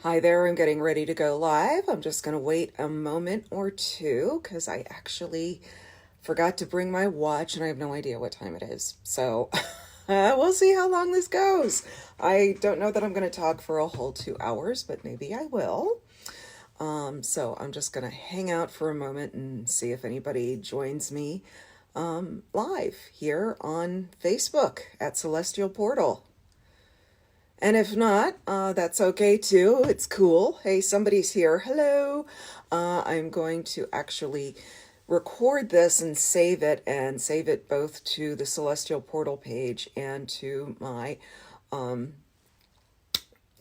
Hi there, I'm getting ready to go live. I'm just going to wait a moment or two because I actually forgot to bring my watch and I have no idea what time it is. So we'll see how long this goes. I don't know that I'm going to talk for a whole 2 hours, but maybe I will. So I'm just going to hang out for a moment and see if anybody joins me live here on Facebook at Celestial Portal. And if not, that's okay too. It's cool. Hey, somebody's here. Hello. I'm going to actually record this and save it both to the Celestial Portal page and to my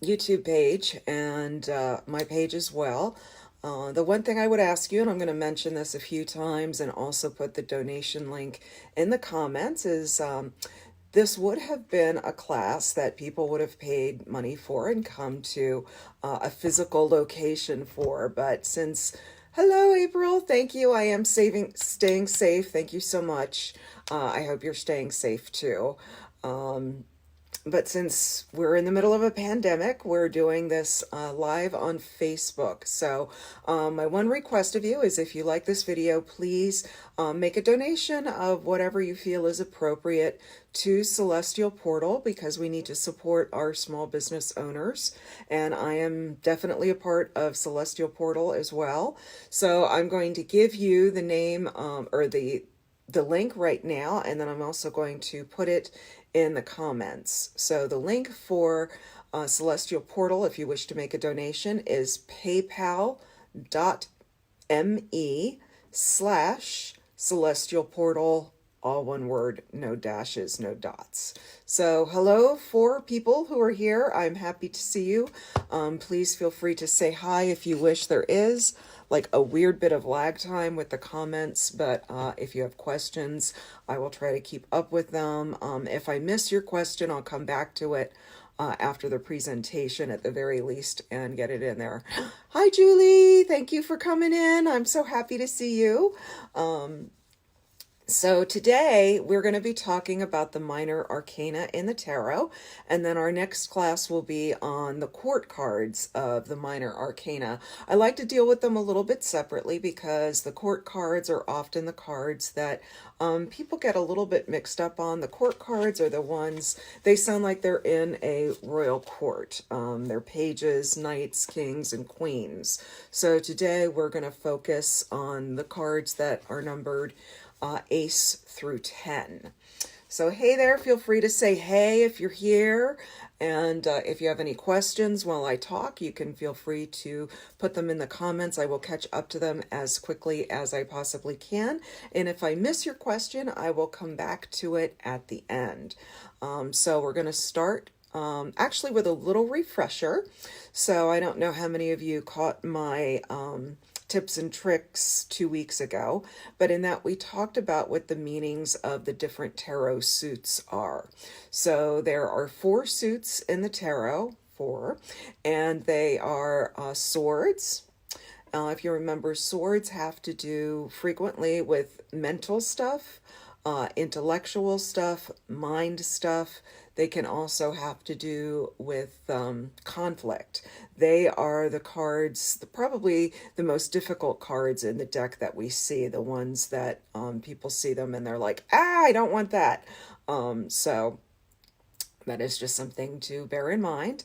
YouTube page and my page as well. The one thing I would ask you, and I'm going to mention this a few times and also put the donation link in the comments, is this would have been a class that people would have paid money for and come to a physical location for. But since, hello, April, thank you. I am staying safe. Thank you so much. I hope you're staying safe too. But since we're in the middle of a pandemic, we're doing this live on Facebook. So my one request of you is if you like this video, please make a donation of whatever you feel is appropriate to Celestial Portal, because we need to support our small business owners. And I am definitely a part of Celestial Portal as well. So I'm going to give you the name or the link right now, and then I'm also going to put it in the comments. So the link for Celestial Portal, if you wish to make a donation, is paypal.me/Celestial Portal, all one word, no dashes, no dots. So hello for people who are here. I'm happy to see you. Please feel free to say hi if you wish. There is like a weird bit of lag time with the comments, but if you have questions, I will try to keep up with them. If I miss your question, I'll come back to it after the presentation at the very least and get it in there. Hi, Julie. Thank you for coming in. I'm so happy to see you. So today we're going to be talking about the minor arcana in the tarot, and then our next class will be on the court cards of the minor arcana. I like to deal with them a little bit separately because the court cards are often the cards that people get a little bit mixed up on. The court cards are the ones, they sound like they're in a royal court. They're pages, knights, kings, and queens. So today we're going to focus on the cards that are numbered ace through 10. So hey there, feel free to say hey if you're here, and if you have any questions while I talk, you can feel free to put them in the comments. I will catch up to them as quickly as I possibly can, and if I miss your question, I will come back to it at the end. So we're going to start actually with a little refresher. So I don't know how many of you caught my tips and tricks 2 weeks ago, but in that we talked about what the meanings of the different tarot suits are. So there are 4 suits in the tarot, 4, and they are swords. If you remember, swords have to do frequently with mental stuff, intellectual stuff, mind stuff. They can also have to do with conflict. They are the cards, probably the most difficult cards in the deck that we see, the ones that people see them and they're like, I don't want that. So that is just something to bear in mind.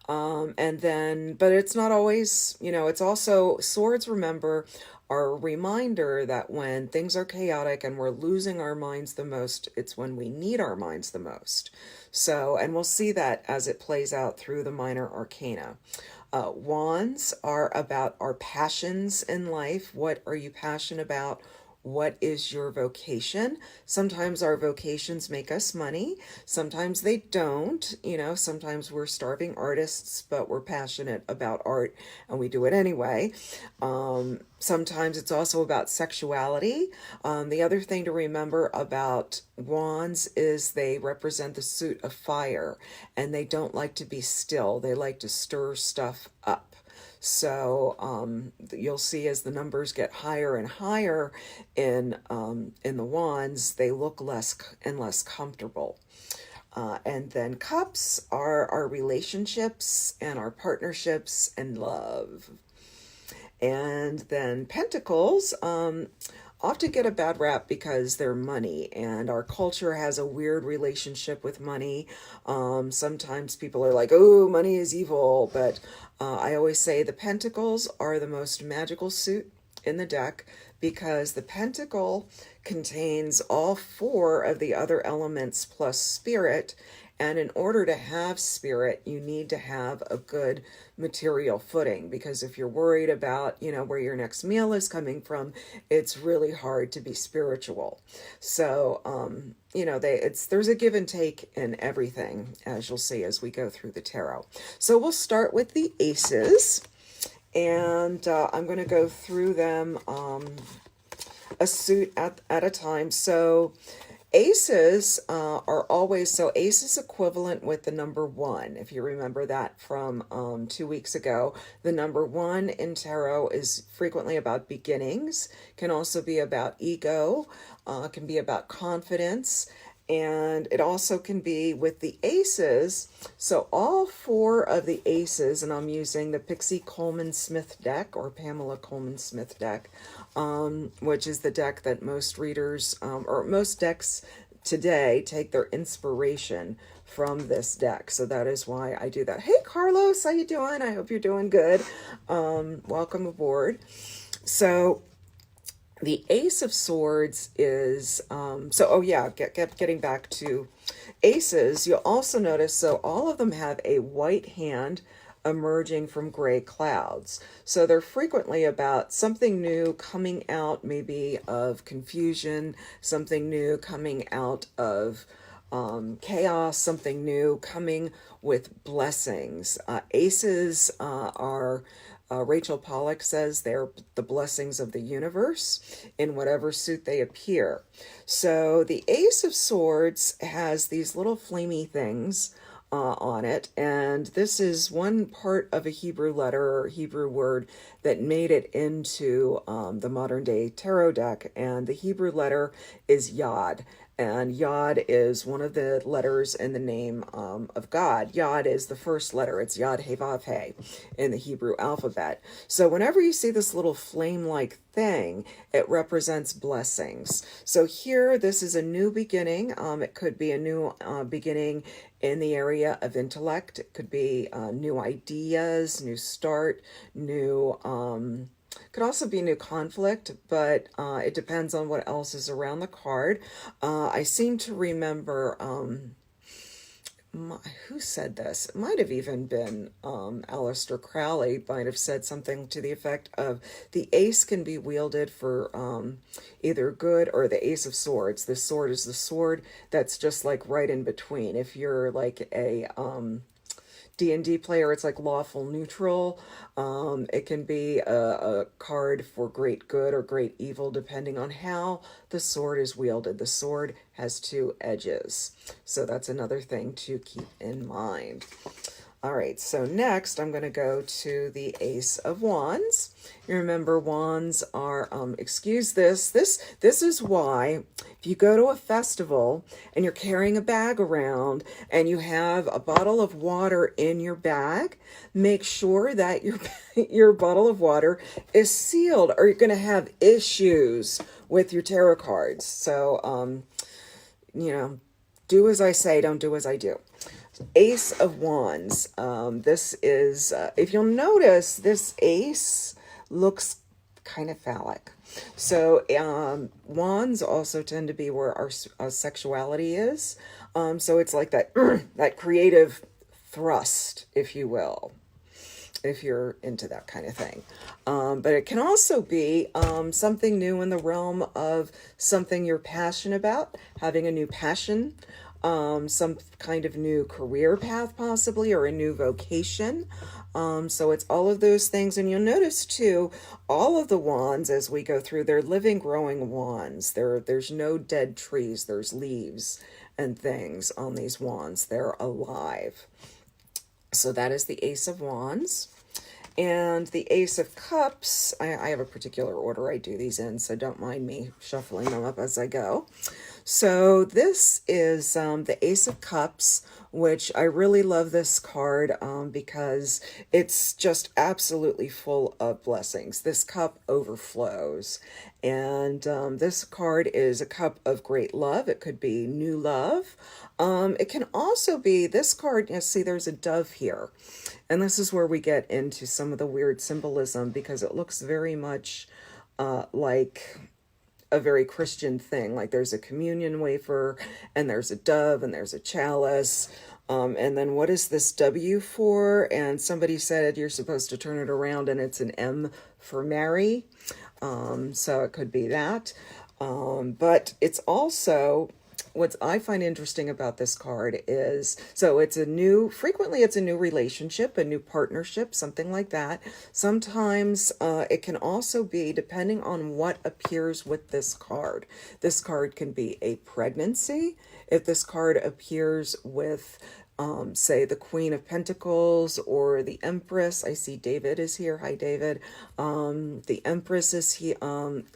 And then, but it's not always, it's also, swords, remember, are a reminder that when things are chaotic and we're losing our minds the most, it's when we need our minds the most. So, and we'll see that as it plays out through the minor arcana. Wands are about our passions in life. What are you passionate about? What is your vocation? Sometimes our vocations make us money. Sometimes they don't. Sometimes we're starving artists, but we're passionate about art and we do it anyway. Sometimes it's also about sexuality. The other thing to remember about wands is they represent the suit of fire, and they don't like to be still. They like to stir stuff up. So you'll see as the numbers get higher and higher in the wands, they look less and less comfortable. And then cups are our relationships and our partnerships and love. And then pentacles often get a bad rap because they're money, and our culture has a weird relationship with money. Sometimes people are like, oh, money is evil, but I always say the pentacles are the most magical suit in the deck because the pentacle contains all four of the other elements plus spirit. And in order to have spirit, you need to have a good material footing, because if you're worried about, where your next meal is coming from, it's really hard to be spiritual. So, there's a give and take in everything, as you'll see as we go through the tarot. So we'll start with the aces, and I'm going to go through them a suit at a time. So aces are always, so ace is equivalent with the number 1. If you remember that from 2 weeks ago, the number 1 in tarot is frequently about beginnings, can also be about ego, can be about confidence, and it also can be with the aces. So all 4 of the aces, and I'm using the Pixie Coleman Smith deck or Pamela Coleman Smith deck, which is the deck that most readers, or most decks today, take their inspiration from this deck. So that is why I do that. Hey, Carlos, how you doing? I hope you're doing good. Welcome aboard. So the Ace of Swords is, getting back to aces, you'll also notice, so all of them have a white hand emerging from gray clouds. So they're frequently about something new coming out, maybe of confusion, something new coming out of chaos, something new coming with blessings. Aces are, Rachel Pollack says, they're the blessings of the universe in whatever suit they appear. So the Ace of Swords has these little flamey things on it, and this is one part of a Hebrew letter or Hebrew word that made it into the modern day tarot deck, and the Hebrew letter is Yod. And Yod is one of the letters in the name of God. Yod is the first letter. It's Yod He Vav He in the Hebrew alphabet. So whenever you see this little flame-like thing, it represents blessings. So here, this is a new beginning. It could be a new beginning in the area of intellect. It could be new ideas, new start, new... could also be new conflict, but it depends on what else is around the card. I seem to remember, who said this? It might have even been Aleister Crowley might have said something to the effect of the ace can be wielded for either good, or the Ace of Swords. The sword is the sword that's just like right in between. If you're like a... D&D player, it's like lawful neutral. It can be a card for great good or great evil, depending on how the sword is wielded. The sword has 2 edges. So that's another thing to keep in mind. All right, so next I'm going to go to the Ace of Wands. You remember wands are, excuse this, this is why if you go to a festival and you're carrying a bag around and you have a bottle of water in your bag, make sure that your bottle of water is sealed, or you're going to have issues with your tarot cards. So, do as I say, don't do as I do. Ace of Wands. This is, if you'll notice, this ace looks kind of phallic. So wands also tend to be where our sexuality is. So it's like that, that creative thrust, if you will, if you're into that kind of thing. But it can also be something new in the realm of something you're passionate about, having a new passion, some kind of new career path possibly, or a new vocation. So it's all of those things. And you'll notice too, all of the wands as we go through, they're living, growing wands. There's no dead trees. There's leaves and things on these wands. They're alive. So that is the Ace of Wands. And the Ace of Cups, I have a particular order I do these in, so don't mind me shuffling them up as I go. So this is the Ace of Cups, which I really love this card because it's just absolutely full of blessings. This cup overflows. And this card is a cup of great love. It could be new love. It can also be, this card, you see there's a dove here. And this is where we get into some of the weird symbolism because it looks very much like a very Christian thing. Like there's a communion wafer and there's a dove and there's a chalice. And then what is this W for? And somebody said you're supposed to turn it around and it's an M for Mary. So it could be that. But it's also, what I find interesting about this card is, so it's a new, frequently it's a new relationship, a new partnership, something like that. Sometimes it can also be, depending on what appears with this card. This card can be a pregnancy. If this card appears with say the Queen of Pentacles or the Empress. I see David is here. Hi, David. The Empress is here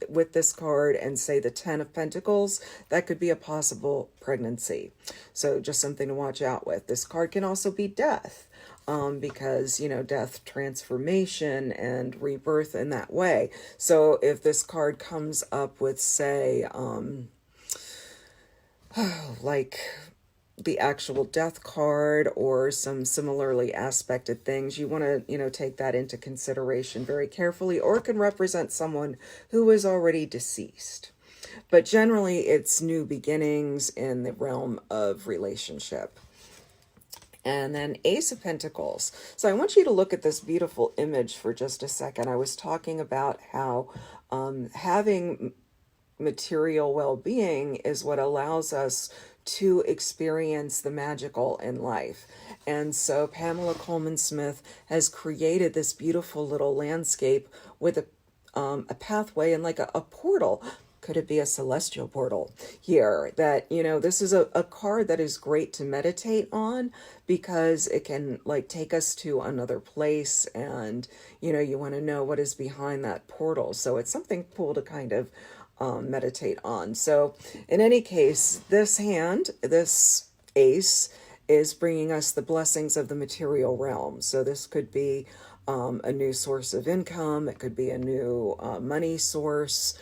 with this card, and say the Ten of Pentacles. That could be a possible pregnancy. So just something to watch out with. This card can also be death. Because, you know, death, transformation, and rebirth in that way. So if this card comes up with, say, like the actual death card or some similarly aspected things, you want to, you know, take that into consideration very carefully, or it can represent someone who is already deceased. But generally, it's new beginnings in the realm of relationship. And then Ace of Pentacles. So I want you to look at this beautiful image for just a second. I was talking about how having material well-being is what allows us to experience the magical in life. And so Pamela Coleman Smith has created this beautiful little landscape with a pathway and like a portal. Could it be a celestial portal here? That, you know, this is a card that is great to meditate on because it can like take us to another place, and, you know, you want to know what is behind that portal. So it's something cool to kind of meditate on. So in any case, this hand, this ace, is bringing us the blessings of the material realm. So this could be a new source of income. It could be a new money source.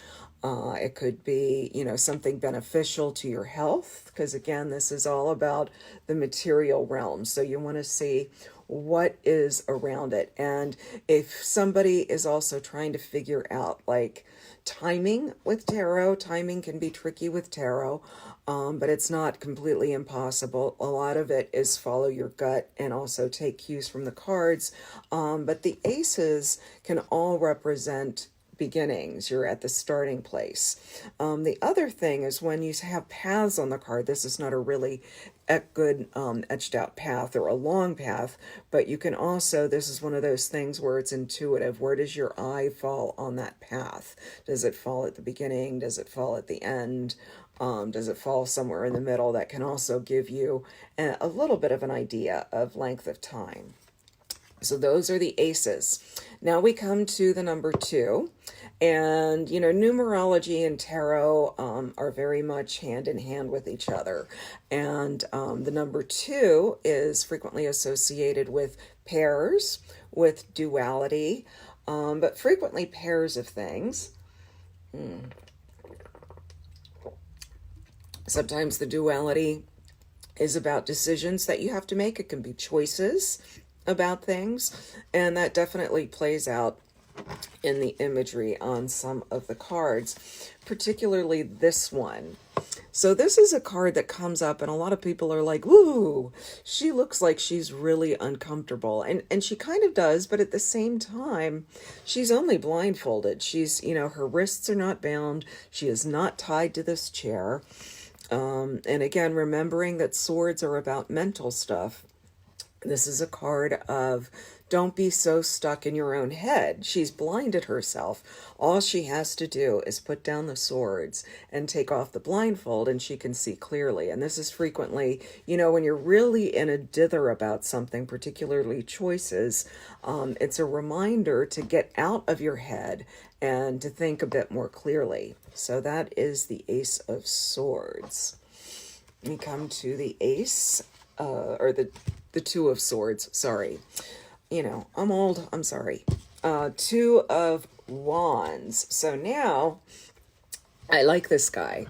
It could be, you know, something beneficial to your health, because again, this is all about the material realm. So you want to see what is around it. And if somebody is also trying to figure out like timing with tarot, timing can be tricky with tarot, but it's not completely impossible. A lot of it is follow your gut and also take cues from the cards. But the aces can all represent beginnings. You're at the starting place. The other thing is when you have paths on the card, this is not a really good etched out path or a long path, but you can also, this is one of those things where it's intuitive. Where does your eye fall on that path? Does it fall at the beginning? Does it fall at the end? Does it fall somewhere in the middle? That can also give you a little bit of an idea of length of time. So those are the aces. Now we come to the number 2. And, you know, numerology and tarot are very much hand in hand with each other. And the number 2 is frequently associated with pairs, with duality, but frequently pairs of things. Sometimes the duality is about decisions that you have to make. It can be choices about things, and that definitely plays out in the imagery on some of the cards, particularly this one. So this is a card that comes up and a lot of people are like, "Ooh, she looks like she's really uncomfortable." And she kind of does, but at the same time, she's only blindfolded. She's, you know, her wrists are not bound. She is not tied to this chair. And again, remembering that swords are about mental stuff. This is a card of Don't be so stuck in your own head. She's blinded herself. All she has to do is put down the swords and take off the blindfold, and she can see clearly. And this is frequently, when you're really in a dither about something, particularly choices, it's a reminder to get out of your head and to think a bit more clearly. So that is the Ace of Swords. We come to the Ace, or the Two of Swords, sorry. I'm old, I'm sorry. Two of Wands. So now, I like this guy.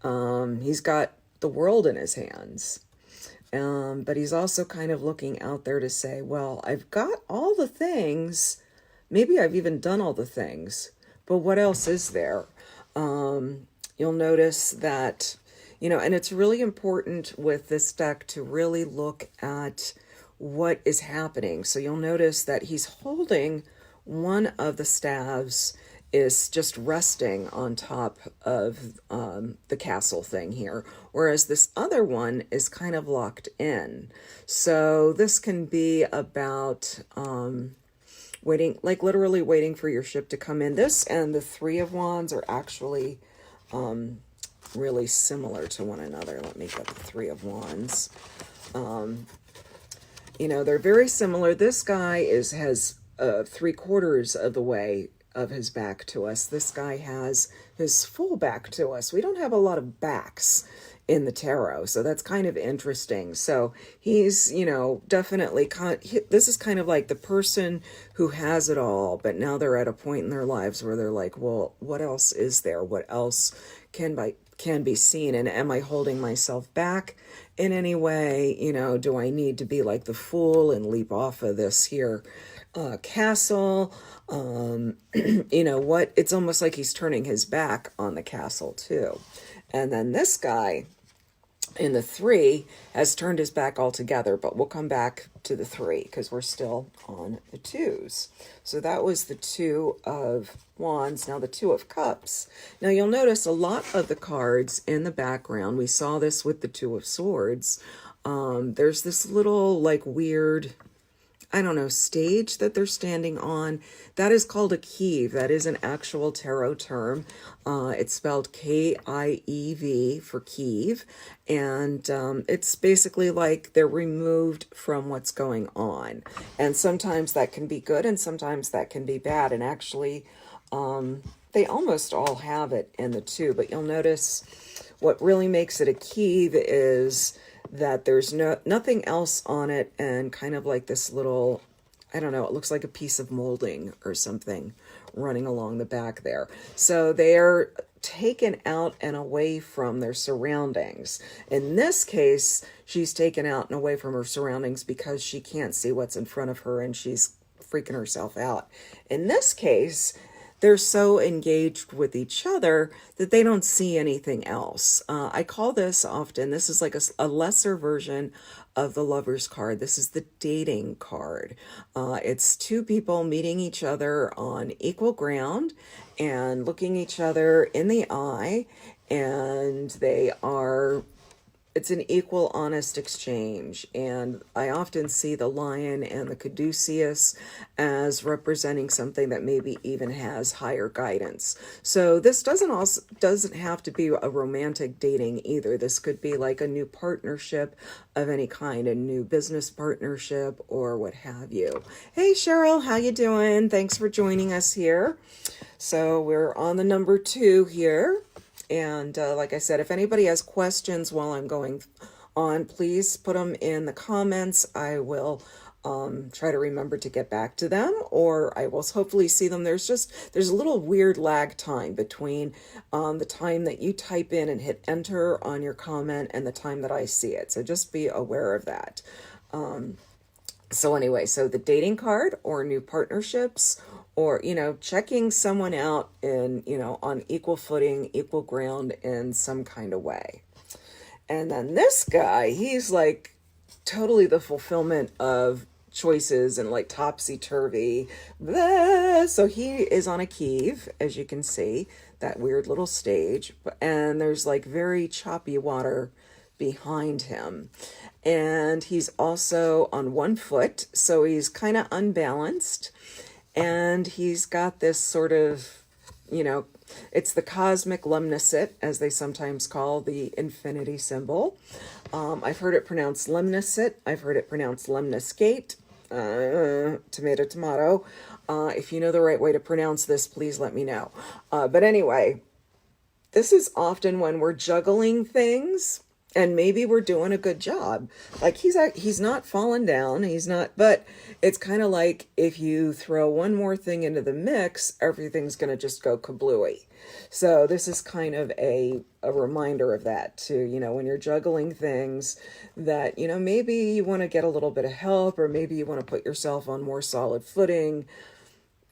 He's got the world in his hands. But he's also kind of looking out there to say, well, I've got all the things. Maybe I've even done all the things. But what else is there? You'll notice that, and it's really important with this deck to really look at what is happening. So you'll notice that he's holding one of the staves is just resting on top of the castle thing here, whereas this other one is kind of locked in. So this can be about waiting, like literally waiting for your ship to come in. This and the Three of Wands are actually really similar to one another. Let me get the Three of Wands. They're very similar. This guy has 3/4 of the way of his back to us. This guy has his full back to us. We don't have a lot of backs in the tarot, so that's kind of interesting. So he's, definitely, this is kind of like the person who has it all, but now they're at a point in their lives where they're like, well, what else is there? What else can be seen? And am I holding myself back in any way? Do I need to be like the fool and leap off of this here castle? It's almost like he's turning his back on the castle too. And then this guy in the Three has turned his back altogether, but we'll come back to the Three because we're still on the Twos. So that was the Two of Wands. Now the Two of Cups. Now you'll notice a lot of the cards in the background. We saw this with the Two of Swords. There's this little like weird, stage that they're standing on. That is called a Kiev. That is an actual tarot term. It's spelled K-I-E-V for Kiev. And it's basically like they're removed from what's going on. And sometimes that can be good and sometimes that can be bad. And actually, they almost all have it in the two. But you'll notice what really makes it a Kiev is that there's nothing else on it, and kind of like this little, it looks like a piece of molding or something running along the back there. So they're taken out and away from their surroundings. In this case, she's taken out and away from her surroundings because she can't see what's in front of her and she's freaking herself out. In this case, they're so engaged with each other that they don't see anything else. I call this often, this is like a lesser version of the Lover's card. This is the dating card. It's two people meeting each other on equal ground and looking each other in the eye, and it's an equal, honest exchange. And I often see the lion and the caduceus as representing something that maybe even has higher guidance. So this doesn't have to be a romantic dating either. This could be like a new partnership of any kind, a new business partnership or what have you. Hey Cheryl, how you doing? Thanks for joining us here. So we're on the number 2 here. And like I said, if anybody has questions while I'm going on, please put them in the comments. I will try to remember to get back to them, or I will hopefully see them. There's a little weird lag time between the time that you type in and hit enter on your comment and the time that I see it. So just be aware of that. So anyway, so the dating card or new partnerships, or, checking someone out in, on equal footing, equal ground in some kind of way. And then this guy, he's like totally the fulfillment of choices and like topsy-turvy. Blah. So he is on a Kiev, as you can see, that weird little stage. And there's like very choppy water behind him. And he's also on one foot, so he's kind of unbalanced. And he's got this sort of, it's the cosmic lemnicet, as they sometimes call the infinity symbol. I've heard it pronounced lemnicet. I've heard it pronounced lemniscate. Tomato, tomato. If you know the right way to pronounce this, please let me know. But anyway, this is often when we're juggling things and maybe we're doing a good job. Like he's not falling down. He's not, but it's kind of like if you throw one more thing into the mix, everything's going to just go kablooey. So this is kind of a reminder of that too, when you're juggling things that, maybe you want to get a little bit of help, or maybe you want to put yourself on more solid footing,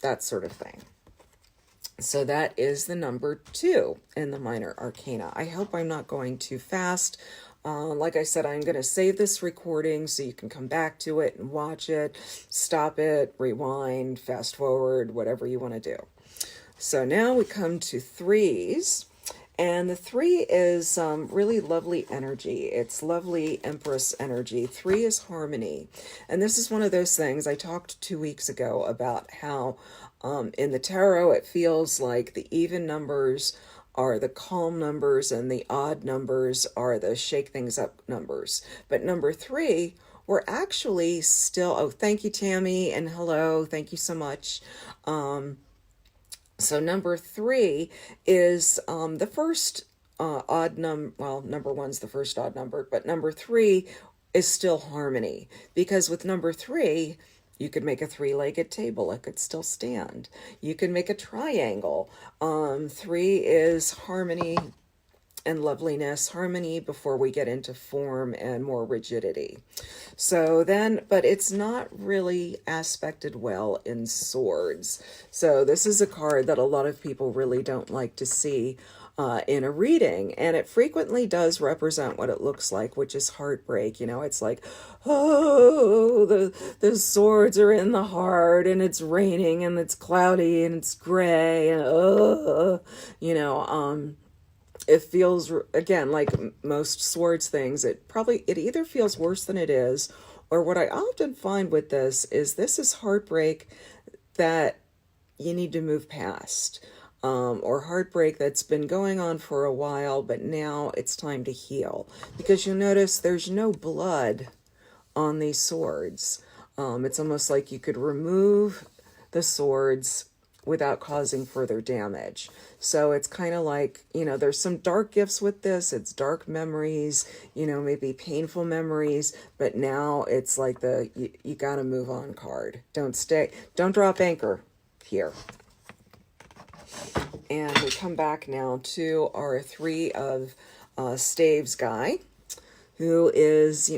that sort of thing. So that is the number 2 in the Minor Arcana. I hope I'm not going too fast. Like I said, I'm going to save this recording so you can come back to it and watch it, stop it, rewind, fast forward, whatever you want to do. So now we come to 3s. And the 3 is really lovely energy. It's lovely Empress energy. 3 is harmony. And this is one of those things I talked 2 weeks ago about how in the tarot it feels like the even numbers are the calm numbers and the odd numbers are the shake things up numbers. But number 3, we're actually still, oh, thank you, Tammy, and hello, thank you so much. So number 3 is the first odd number. Well, number 1's the first odd number, but number 3 is still harmony, because with number 3, you could make a 3-legged table. It could still stand. You can make a triangle. 3 is harmony and loveliness, harmony before we get into form and more rigidity. So then, but it's not really aspected well in swords. So this is a card that a lot of people really don't like to see in a reading, and it frequently does represent what it looks like, which is heartbreak. It's like, oh, the swords are in the heart, and it's raining, and it's cloudy, and it's gray, and it feels, again, like most swords things, it either feels worse than it is, or what I often find with this is heartbreak that you need to move past. Or heartbreak that's been going on for a while, but now it's time to heal. Because you'll notice there's no blood on these swords. It's almost like you could remove the swords without causing further damage. So it's kind of like, there's some dark gifts with this. It's dark memories, maybe painful memories, but now it's like you gotta move on card. Don't drop anchor here. And we come back now to our 3 of staves guy, who is,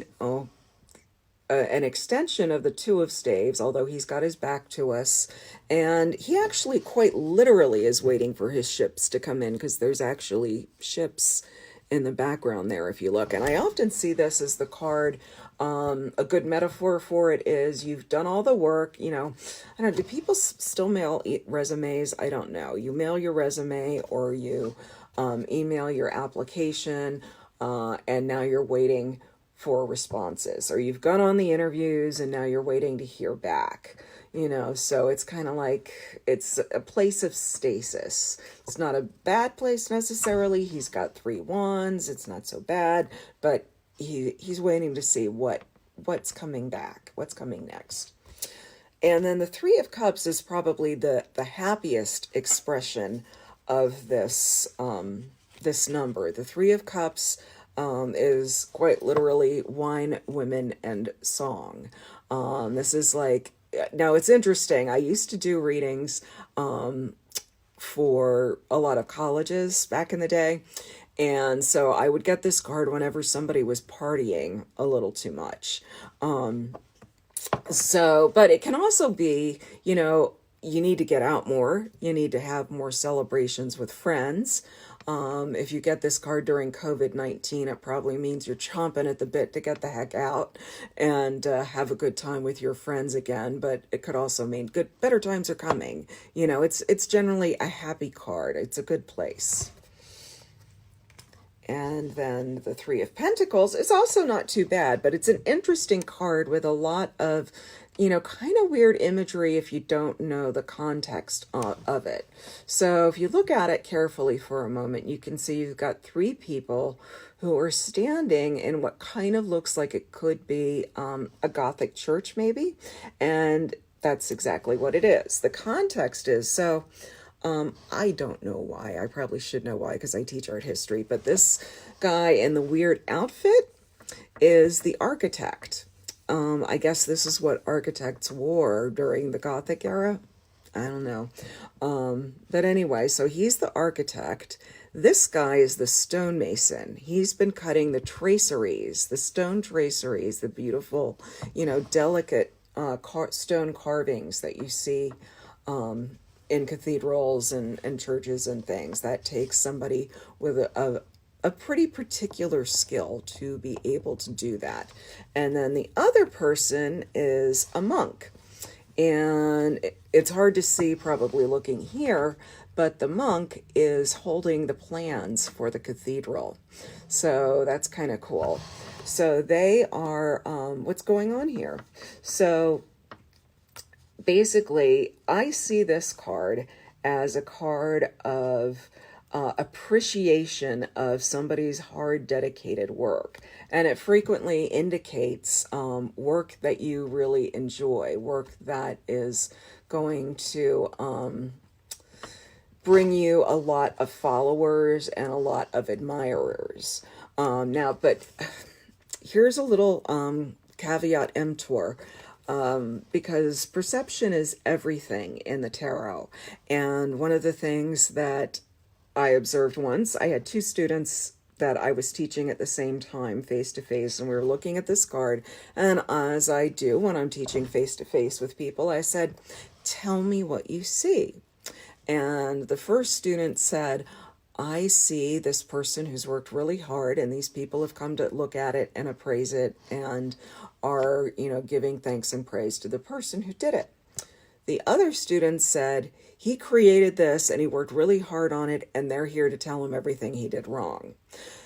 an extension of the 2 of staves, although he's got his back to us. And he actually quite literally is waiting for his ships to come in, because there's actually ships in the background there if you look. And I often see this as the card. A good metaphor for it is you've done all the work. I don't know, do people still mail resumes? I don't know. You mail your resume, or you email your application, and now you're waiting for responses, or you've gone on the interviews and now you're waiting to hear back. So it's kind of like it's a place of stasis. It's not a bad place necessarily. He's got 3 wands. It's not so bad, but he's waiting to see what's coming back, what's coming next. And then the 3 of Cups is probably the happiest expression of this this number. The 3 of Cups is quite literally wine, women, and song. This is like, now it's interesting. I used to do readings for a lot of colleges back in the day. And so I would get this card whenever somebody was partying a little too much. But it can also be, you need to get out more. You need to have more celebrations with friends. If you get this card during COVID-19, it probably means you're chomping at the bit to get the heck out and have a good time with your friends again. But it could also mean better times are coming. It's generally a happy card. It's a good place. And then the Three of Pentacles is also not too bad, but it's an interesting card with a lot of, kind of weird imagery if you don't know the context of it. So if you look at it carefully for a moment, you can see you've got three people who are standing in what kind of looks like it could be a Gothic church maybe. And that's exactly what it is. The context is, so I don't know why. I probably should know why because I teach art history. But this guy in the weird outfit is the architect. I guess this is what architects wore during the Gothic era. I don't know. But anyway, so he's the architect. This guy is the stonemason. He's been cutting the traceries, the stone traceries, the beautiful, delicate stone carvings that you see in cathedrals and churches and things. That takes somebody with a pretty particular skill to be able to do that. And then the other person is a monk. And it's hard to see probably looking here, but the monk is holding the plans for the cathedral. So that's kind of cool. So they are, what's going on here? So basically, I see this card as a card of appreciation of somebody's hard, dedicated work. And it frequently indicates work that you really enjoy, work that is going to bring you a lot of followers and a lot of admirers. But here's a little caveat emptor. Because perception is everything in the tarot. And one of the things that I observed once, I had two students that I was teaching at the same time face to face, and we were looking at this card. And as I do when I'm teaching face to face with people, I said, "Tell me what you see." And the first student said, "I see this person who's worked really hard, and these people have come to look at it and appraise it and are, giving thanks and praise to the person who did it." The other student said, "He created this and he worked really hard on it, and they're here to tell him everything he did wrong."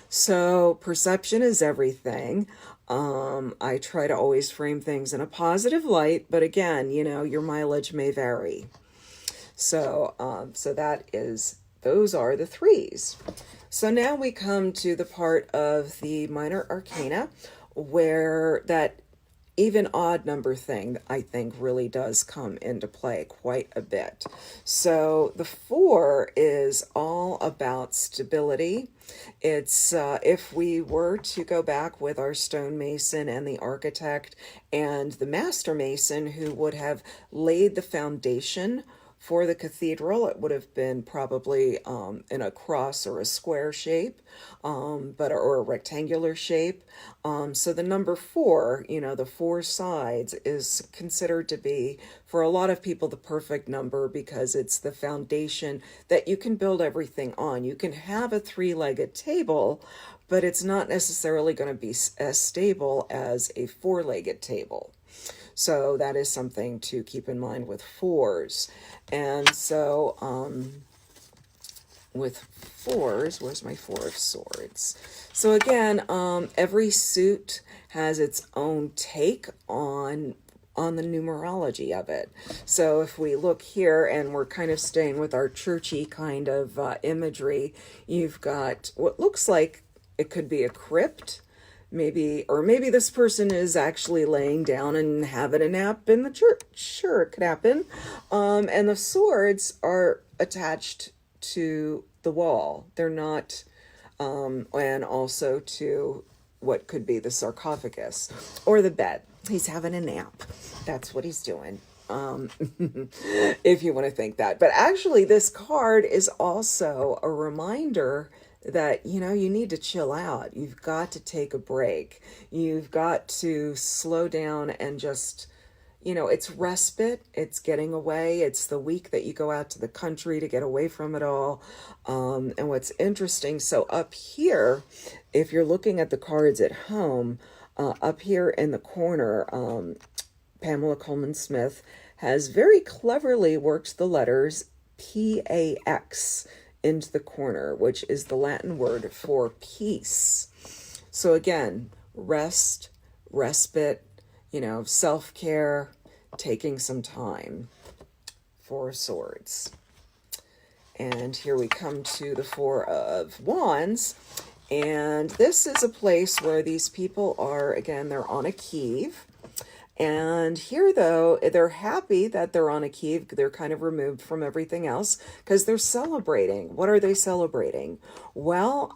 So perception is everything. I try to always frame things in a positive light, but again, your mileage may vary. So those are the threes. So now we come to the part of the minor arcana where that even odd number thing, I think, really does come into play quite a bit. So the 4 is all about stability. It's if we were to go back with our stonemason and the architect and the master mason who would have laid the foundation for the cathedral, it would have been probably in a cross or a square shape, or a rectangular shape. So the number 4, the 4 sides, is considered to be, for a lot of people, the perfect number because it's the foundation that you can build everything on. You can have a 3-legged table, but it's not necessarily going to be as stable as a 4-legged table. So that is something to keep in mind with 4s. And so with 4s, where's my 4 of swords? So again, every suit has its own take on the numerology of it. So if we look here, and we're kind of staying with our churchy kind of imagery, you've got what looks like it could be a crypt. Maybe this person is actually laying down and having a nap in the church. Sure, it could happen. And the swords are attached to the wall. They're not, and also to what could be the sarcophagus or the bed. He's having a nap. That's what he's doing. If you want to think that. But actually, this card is also a reminder that, you need to chill out. You've got to take a break. You've got to slow down and just, it's respite. It's getting away. It's the week that you go out to the country to get away from it all. And what's interesting, so up here, if you're looking at the cards at home, up here in the corner, Pamela Coleman Smith has very cleverly worked the letters PAX into the corner, which is the Latin word for peace. So again, rest, respite, self-care, taking some time. Four of Swords. And here we come to the Four of Wands. And this is a place where these people are, again, they're on a Kiev. And here, though, they're happy that they're on a Kiev. They're kind of removed from everything else because they're celebrating. What are they celebrating? Well,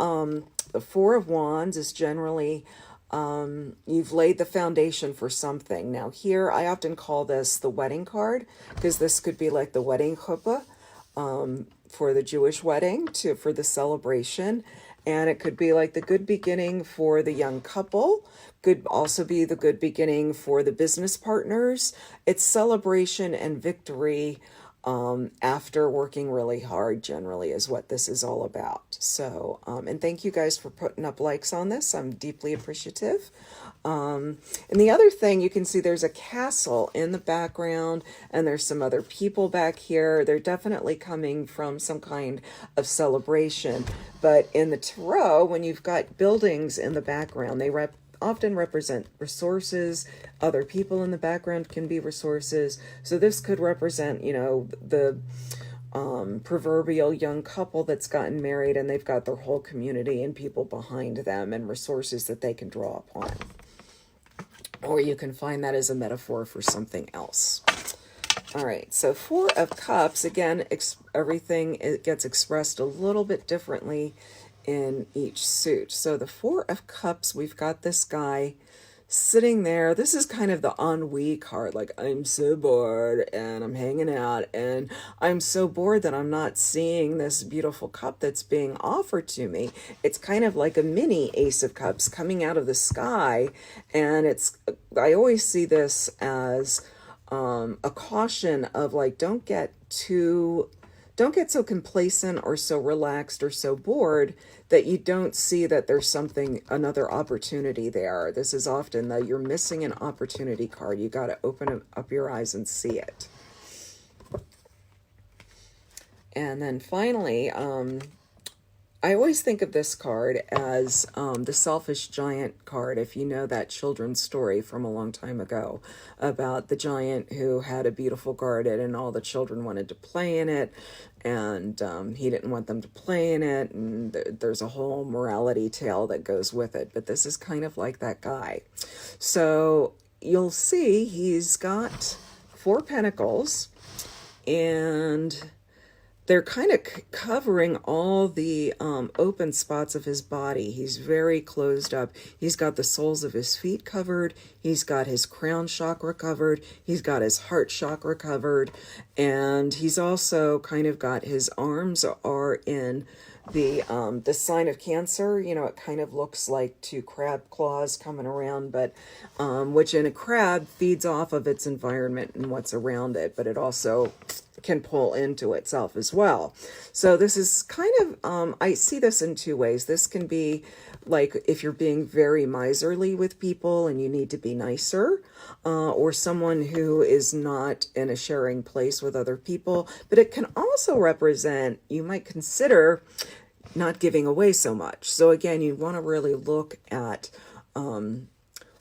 the Four of Wands is generally, you've laid the foundation for something. Now here, I often call this the wedding card because this could be like the wedding chuppah for the Jewish wedding for the celebration. And it could be like the good beginning for the young couple. Could also be the good beginning for the business partners. It's celebration and victory after working really hard, generally, is what this is all about. So, and thank you guys for putting up likes on this. I'm deeply appreciative. And the other thing, you can see there's a castle in the background, and there's some other people back here. They're definitely coming from some kind of celebration. But in the tarot, when you've got buildings in the background, they often represent resources. Other people in the background can be resources. So this could represent, the proverbial young couple that's gotten married, and they've got their whole community and people behind them and resources that they can draw upon. Or you can find that as a metaphor for something else. All right, so Four of Cups, again, everything gets expressed a little bit differently in each suit. So the Four of Cups, we've got this guy sitting there. This is kind of the ennui card, like I'm so bored and I'm hanging out and I'm so bored that I'm not seeing this beautiful cup that's being offered to me. It's kind of like a mini Ace of Cups coming out of the sky, and I always see this as a caution of like, don't get so complacent or so relaxed or so bored that you don't see that there's another opportunity there. This is often the you're missing an opportunity card. You got to open up your eyes and see it. And then finally, I always think of this card as the Selfish Giant card, if you know that children's story from a long time ago about the giant who had a beautiful garden and all the children wanted to play in it, and he didn't want them to play in it, and there's a whole morality tale that goes with it. But this is kind of like that guy. So you'll see he's got Four Pentacles, and they're kind of covering all the open spots of his body. He's very closed up. He's got the soles of his feet covered. He's got his crown chakra covered. He's got his heart chakra covered. And he's also kind of got his arms are in the sign of Cancer. It kind of looks like two crab claws coming around, but which in a crab feeds off of its environment and what's around it, but it also can pull into itself as well. So this is kind of, I see this in two ways. This can be like if you're being very miserly with people and you need to be nicer, or someone who is not in a sharing place with other people. But it can also represent, you might consider not giving away so much. So again, you want to really look at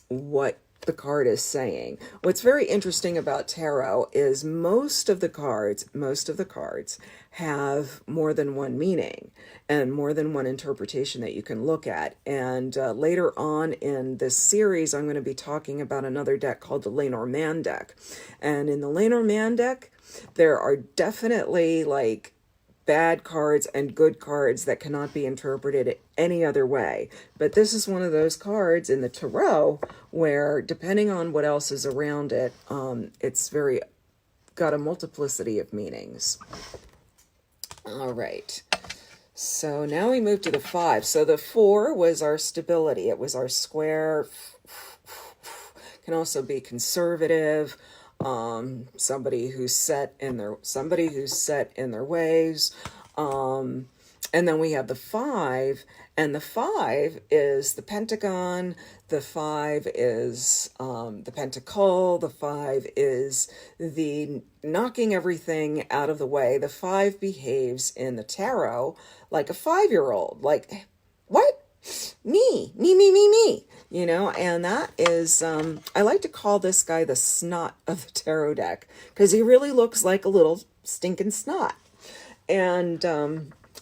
what the card is saying. What's very interesting about tarot is most of the cards have more than one meaning and more than one interpretation that you can look at. And later on in this series, I'm going to be talking about another deck called the Lenormand deck. And in the Lenormand deck, there are definitely like bad cards and good cards that cannot be interpreted any other way. But this is one of those cards in the tarot where, depending on what else is around it, it's got a multiplicity of meanings. All right. So now we move to the 5. So the 4 was our stability. It was our square. Can also be conservative. Somebody who's set in their ways. And then we have the 5, and the 5 is the Pentagon. The 5 is the Pentacle. The 5 is the knocking everything out of the way. The 5 behaves in the tarot like a 5-year-old. Like, what? Me. You know, and that is, I like to call this guy the snot of the tarot deck, because he really looks like a little stinking snot. And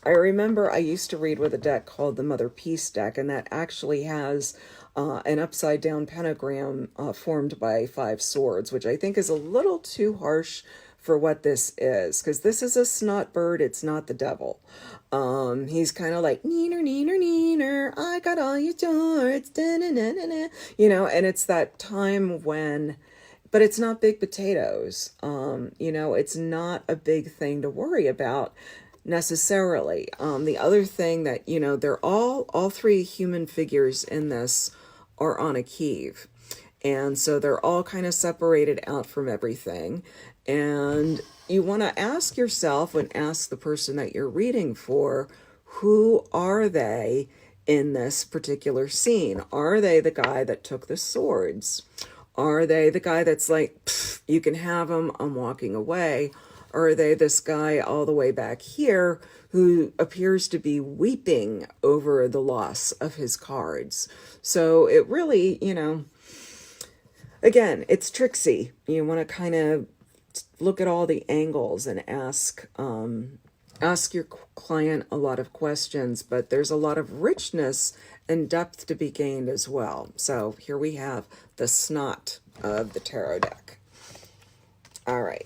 I remember I used to read with a deck called the Mother Peace deck, and that actually has an upside down pentagram formed by 5 swords, which I think is a little too harsh for what this is, because this is a snot bird. It's not the devil. He's kind of like, neener, neener, neener, I got all your swords, da-na-na-na-na. You know, and it's that time when, but it's not big potatoes. You know, it's not a big thing to worry about necessarily. The other thing that, you know, they're all 3 human figures in this are on a Kiev. And so they're all kind of separated out from everything. And you want to ask yourself and ask the person that you're reading for, who are they in this particular scene? Are they the guy that took the swords? Are they the guy that's like, you can have them, I'm walking away? Or are they this guy all the way back here who appears to be weeping over the loss of his cards? So it really, you know, again, it's tricksy. You want to kind of look at all the angles and ask your client a lot of questions, but there's a lot of richness and depth to be gained as well. So here we have the snot of the tarot deck. All right.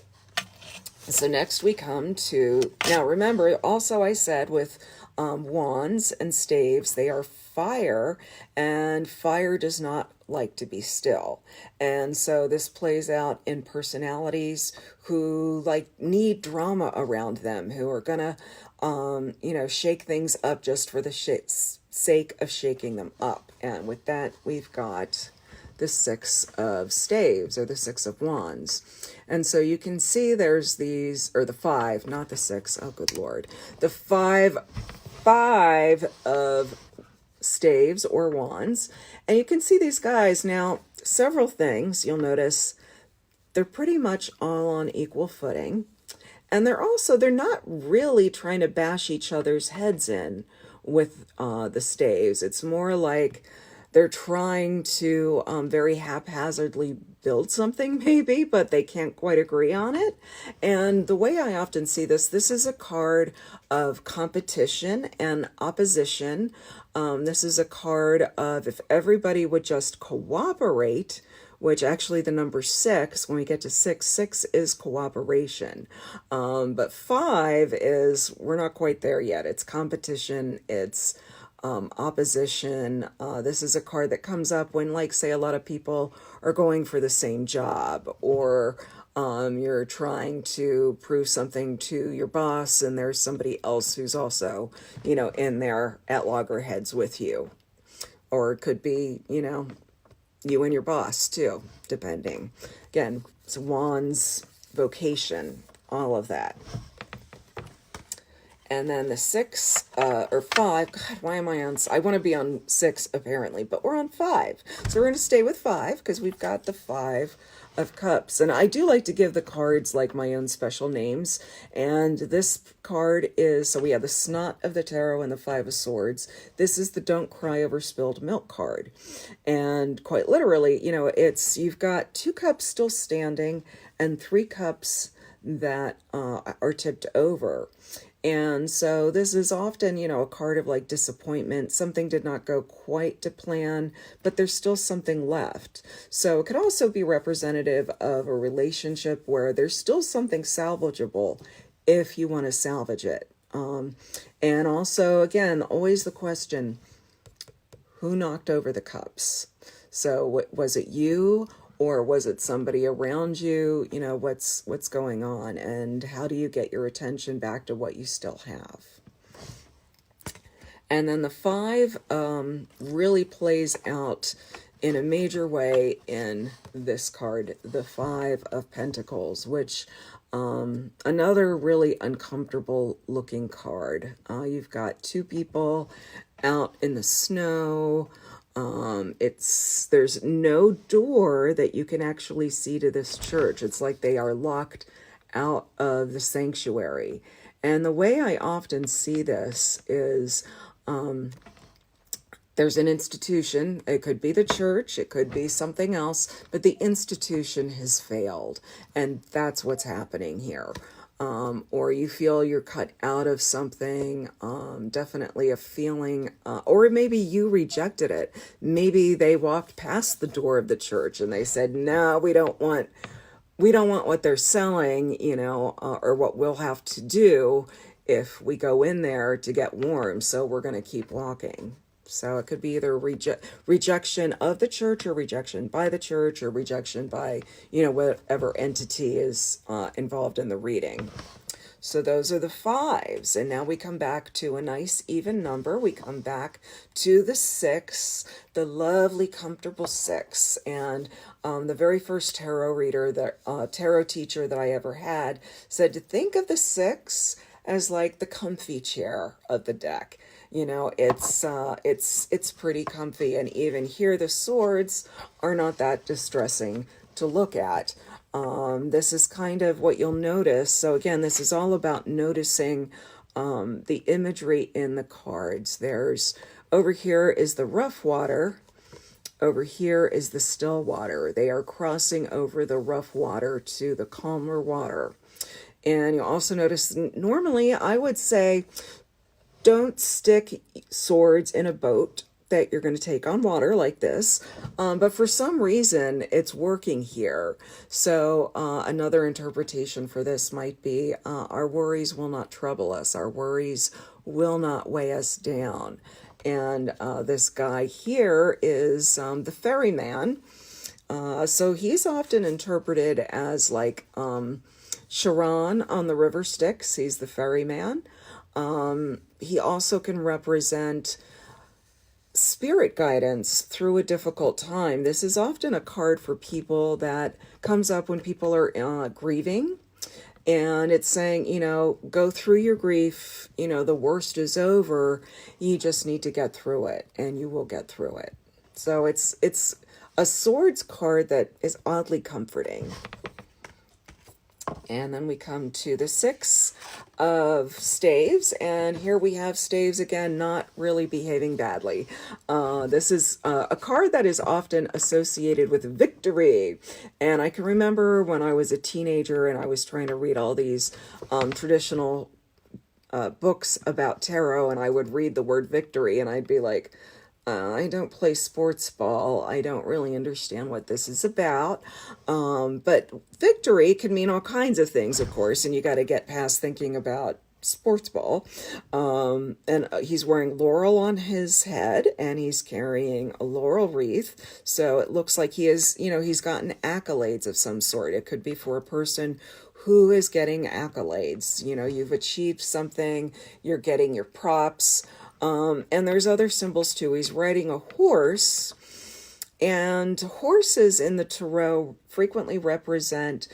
So next we come to, now remember, also I said with wands and staves, they are fire, and fire does not like to be still. And so this plays out in personalities who like need drama around them, who are gonna, you know, shake things up just for the sake of shaking them up. And with that, we've got the 6 of staves, or the 6 of wands. And so you can see there's these, or the 5, not the 6. Oh, good Lord. The 5 of staves or wands. And you can see these guys. Now, several things you'll notice, they're pretty much all on equal footing. And they're not really trying to bash each other's heads in with the staves. It's more like they're trying to very haphazardly build something maybe, but they can't quite agree on it. And the way I often see this is a card of competition and opposition. This is a card of if everybody would just cooperate, which actually the number 6, when we get to 6 is cooperation. But 5 is, we're not quite there yet. It's competition, it's opposition. This is a card that comes up when, like, say a lot of people are going for the same job, or you're trying to prove something to your boss and there's somebody else who's also, you know, in there at loggerheads with you. Or it could be, you know, you and your boss too, depending. Again, it's wands, vocation, all of that. And then the 6, or 5, God, why am I on, I want to be on 6 apparently, but we're on 5. So we're going to stay with 5 because we've got the 5 of Cups. And I do like to give the cards like my own special names. And this card is, so we have the Snot of the Tarot and the 5 of Swords. This is the Don't Cry Over Spilled Milk card. And quite literally, you know, it's, you've got 2 cups still standing and 3 cups that are tipped over. And so this is often, you know, a card of like disappointment. Something did not go quite to plan, but there's still something left. So it could also be representative of a relationship where there's still something salvageable if you want to salvage it. And also, again, always the question, who knocked over the cups? So was it you? Or was it somebody around you? You know, what's going on, and how do you get your attention back to what you still have? And then the 5 really plays out in a major way in this card, the 5 of Pentacles, which another really uncomfortable looking card. You've got 2 people out in the snow. There's no door that you can actually see to this church. It's like they are locked out of the sanctuary. And the way I often see this is there's an institution. It could be the church, it could be something else, but the institution has failed. And that's what's happening here. Or you feel you're cut out of something, definitely a feeling, or maybe you rejected it. Maybe they walked past the door of the church and they said, no, we don't want what they're selling, or what we'll have to do if we go in there to get warm. So we're going to keep walking. So it could be either rejection of the church, or rejection by the church, or rejection by, whatever entity is involved in the reading. So those are the 5s. And now we come back to a nice even number. We come back to the 6, the lovely, comfortable 6. And the very first tarot reader, tarot teacher that I ever had, said to think of the 6 as like the comfy chair of the deck. It's pretty comfy. And even here, the swords are not that distressing to look at. This is kind of what you'll notice. So again, this is all about noticing the imagery in the cards. Over here is the rough water. Over here is the still water. They are crossing over the rough water to the calmer water. And you'll also notice, normally I would say, don't stick swords in a boat that you're going to take on water like this. But for some reason, it's working here. So another interpretation for this might be, our worries will not trouble us. Our worries will not weigh us down. And this guy here is the ferryman. So he's often interpreted as like Charon on the river Styx. He's the ferryman. He also can represent spirit guidance through a difficult time. This is often a card for people that comes up when people are grieving. And it's saying, go through your grief. The worst is over. You just need to get through it, and you will get through it. So it's a swords card that is oddly comforting. And then we come to the 6 of staves, and here we have staves again, not really behaving badly. This is a card that is often associated with victory. And I can remember when I was a teenager and I was trying to read all these traditional books about tarot, and I would read the word victory, and I'd be like, I don't play sports ball. I don't really understand what this is about. But victory can mean all kinds of things, of course, and you got to get past thinking about sports ball. And he's wearing laurel on his head, and he's carrying a laurel wreath. So it looks like he is, he's gotten accolades of some sort. It could be for a person who is getting accolades. You've achieved something, you're getting your props. And there's other symbols too. He's riding a horse, and horses in the tarot frequently represent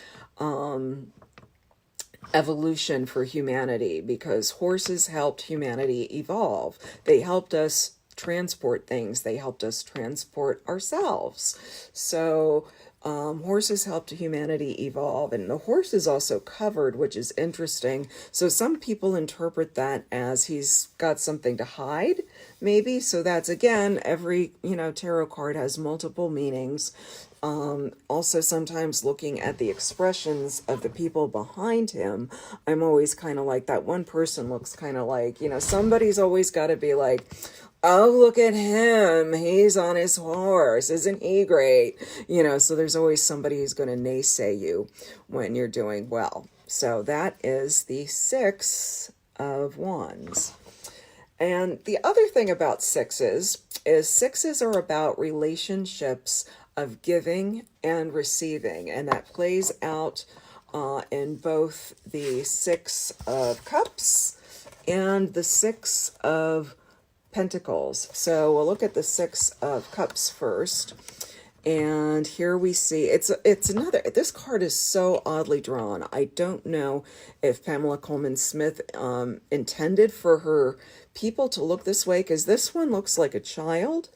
evolution for humanity, because horses helped humanity evolve. They helped us transport things. They helped us transport ourselves. So horses helped humanity evolve, and the horse is also covered, which is interesting. So some people interpret that as he's got something to hide, maybe. So that's, again, every, tarot card has multiple meanings. Also, sometimes looking at the expressions of the people behind him, I'm always kind of like, that one person looks kind of like, somebody's always got to be like, oh, look at him. He's on his horse. Isn't he great? So there's always somebody who's going to naysay you when you're doing well. So that is the 6 of Wands. And the other thing about 6s is 6s are about relationships of giving and receiving. And that plays out in both the 6 of Cups and the 6 of Pentacles. So we'll look at the 6 of Cups first. And here we see, it's another, this card is so oddly drawn. I don't know if Pamela Coleman Smith intended for her people to look this way, because this one looks like a child,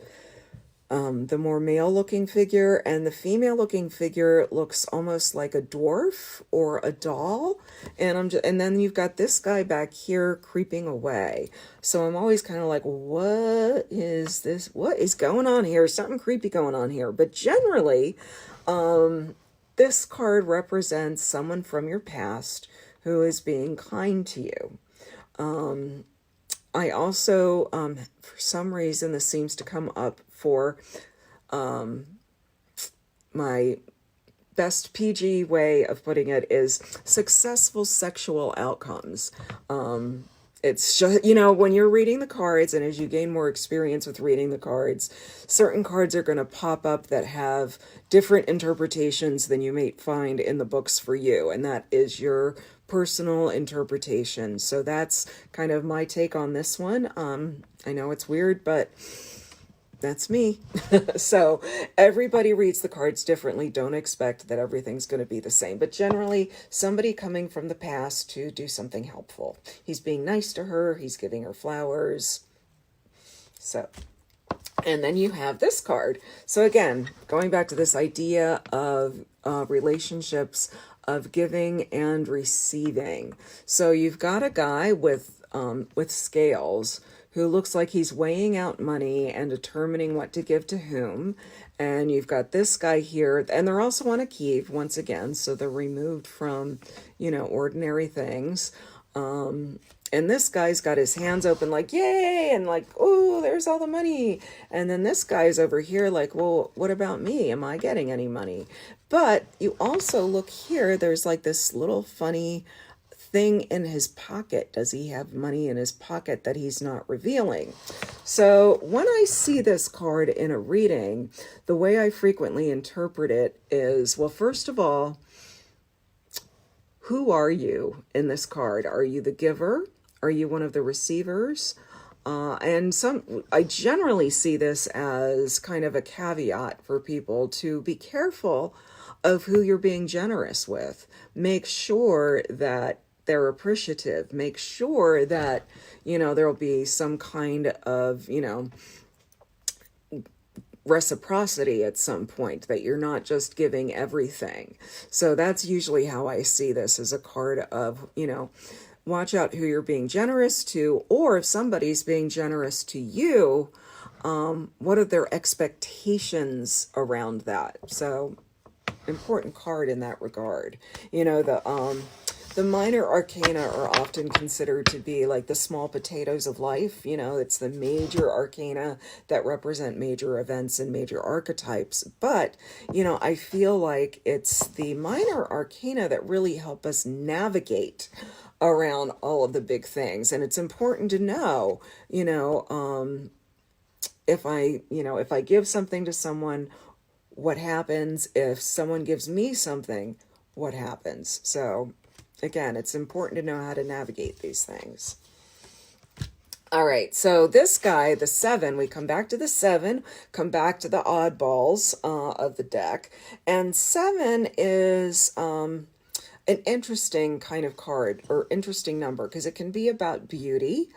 the more male looking figure, and the female looking figure looks almost like a dwarf or a doll. And then you've got this guy back here creeping away. So I'm always kind of like, what is this? What is going on here? Something creepy going on here. But generally, this card represents someone from your past who is being kind to you. I also, for some reason, this seems to come up for my best PG way of putting it is successful sexual outcomes. It's just, when you're reading the cards, and as you gain more experience with reading the cards, certain cards are going to pop up that have different interpretations than you may find in the books for you. And that is your personal interpretation. So that's kind of my take on this one. I know it's weird, but that's me. So everybody reads the cards differently. Don't expect that everything's going to be the same. But generally, somebody coming from the past to do something helpful. He's being nice to her. He's giving her flowers. So, and then you have this card. So again, going back to this idea of relationships, of giving and receiving. So you've got a guy with scales who looks like he's weighing out money and determining what to give to whom. And you've got this guy here, and they're also on a Kiev once again, so they're removed from, ordinary things. And this guy's got his hands open like, yay, and like, oh, there's all the money. And then this guy's over here like, well, what about me? Am I getting any money? But you also look here, there's like this little funny thing in his pocket. Does he have money in his pocket that he's not revealing? So when I see this card in a reading, the way I frequently interpret it is, well, first of all, who are you in this card? Are you the giver? Are you one of the receivers? I generally see this as kind of a caveat for people to be careful of who you're being generous with. Make sure that they're appreciative. Make sure that, there'll be some kind of, reciprocity at some point, that you're not just giving everything. So that's usually how I see this, as a card of, watch out who you're being generous to, or if somebody's being generous to you, what are their expectations around that? So important card in that regard. The minor arcana are often considered to be like the small potatoes of life. It's the major arcana that represent major events and major archetypes. But, I feel like it's the minor arcana that really help us navigate around all of the big things. And it's important to know, if I give something to someone, what happens? If someone gives me something, what happens? So again, it's important to know how to navigate these things. All right, so this guy, the 7, we come back to the 7, come back to the oddballs of the deck. And 7 is an interesting kind of card, or interesting number, because it can be about beauty.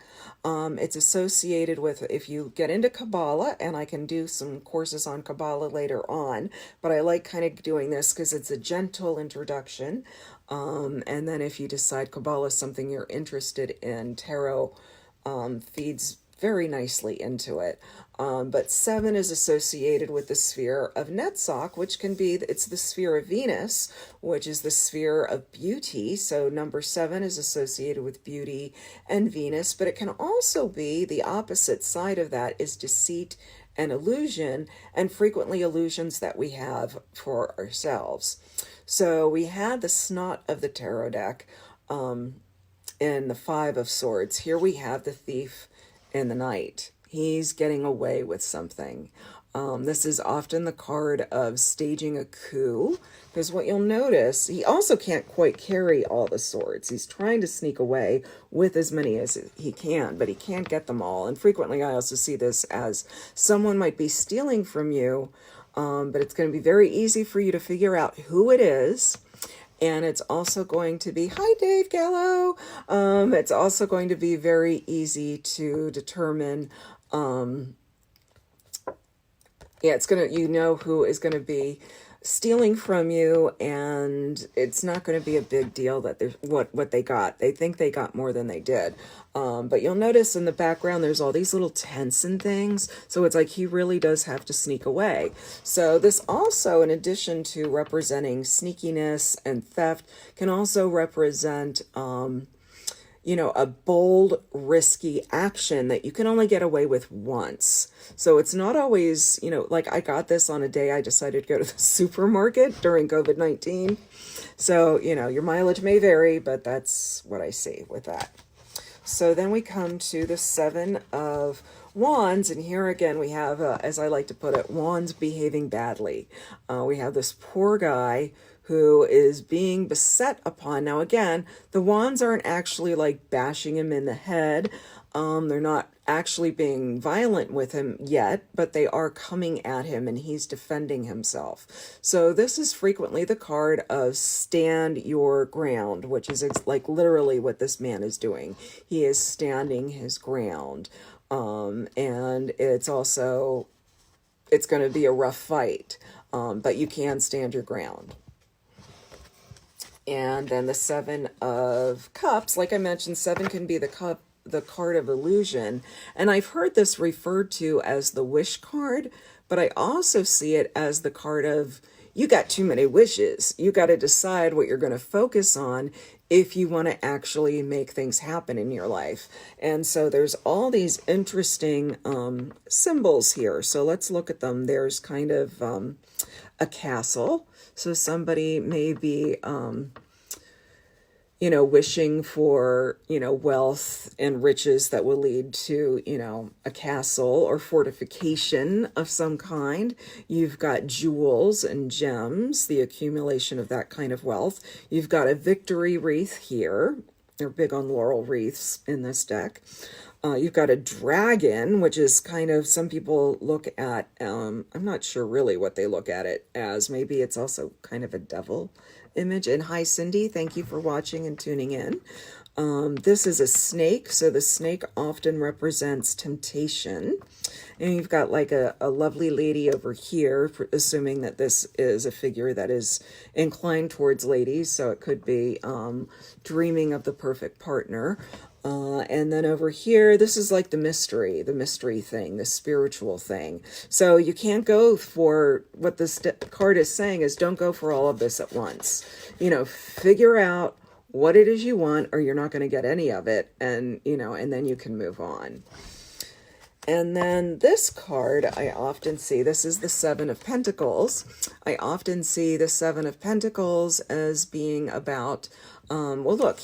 It's associated with, if you get into Kabbalah, and I can do some courses on Kabbalah later on, but I like kind of doing this because it's a gentle introduction. And then if you decide Kabbalah is something you're interested in, tarot feeds very nicely into it. But 7 is associated with the sphere of Netzach, which can be, it's the sphere of Venus, which is the sphere of beauty. So number 7 is associated with beauty and Venus, but it can also be the opposite side of that, is deceit and illusion, and frequently illusions that we have for ourselves. So we had the snot of the tarot deck in the 5 of Swords. Here we have the thief in the night. He's getting away with something. This is often the card of staging a coup, because what you'll notice, he also can't quite carry all the swords. He's trying to sneak away with as many as he can, but he can't get them all. And frequently I also see this as someone might be stealing from you, but it's going to be very easy for you to figure out who it is. And it's also going to be, hi Dave Gallo, it's also going to be very easy to determine Yeah, it's gonna, you know who is gonna be stealing from you, and it's not going to be a big deal that there's what they got. They think they got more than they did. But you'll notice in the background there's all these little tents and things, so it's like he really does have to sneak away. So this also, in addition to representing sneakiness and theft, can also represent you know, a bold, risky action that you can only get away with once. So it's not always, you know, like I got this on a day I decided to go to the supermarket during COVID-19. So, you know, your mileage may vary, but that's what I see with that. So then we come to the Seven of Wands, and here again we have, as I like to put it, Wands behaving badly. We have this poor guy who is being beset upon. Now again, the wands aren't actually like bashing him in the head. They're not actually being violent with him yet, but they are coming at him and he's defending himself. So this is frequently the card of stand your ground, which is like literally what this man is doing. He is standing his ground. And it's also, it's going to be a rough fight, but you can stand your ground. And then the Seven of Cups, like I mentioned, 7 can be the card of illusion. And I've heard this referred to as the wish card, but I also see it as the card of, you got too many wishes. You got to decide what you're going to focus on if you want to actually make things happen in your life. And so there's all these interesting symbols here. So let's look at them. There's kind of a castle. So somebody may be, you know, wishing for, you know, wealth and riches that will lead to, you know, a castle or fortification of some kind. You've got jewels and gems, the accumulation of that kind of wealth. You've got a victory wreath here. They're big on laurel wreaths in this deck. You've got a dragon, which is kind of, some people look at, I'm not sure really what they look at it as. Maybe it's also kind of a devil image. And hi, Cindy. Thank you for watching and tuning in. This is a snake. So the snake often represents temptation. And you've got like a lovely lady over here, assuming that this is a figure that is inclined towards ladies. So it could be dreaming of the perfect partner. And then over here, this is like the mystery thing, the spiritual thing. So you can't go for, what this card is saying is, don't go for all of this at once. You know, figure out what it is you want, or you're not going to get any of it. And, you know, and then you can move on. And then this card, I often see, this is the Seven of Pentacles. I often see the Seven of Pentacles as being about, well, look,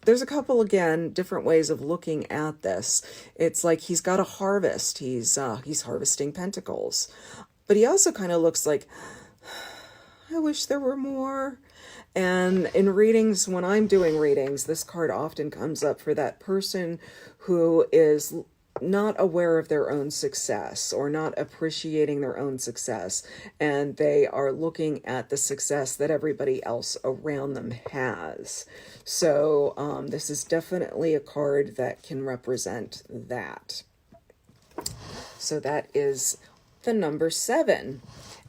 there's a couple, again, different ways of looking at this. It's like he's got a harvest. He's harvesting pentacles. But he also kind of looks like, I wish there were more. And in readings, when I'm doing readings, this card often comes up for that person who is not aware of their own success or not appreciating their own success, and they are looking at the success that everybody else around them has. So this is definitely a card that can represent that. So that is the number 7.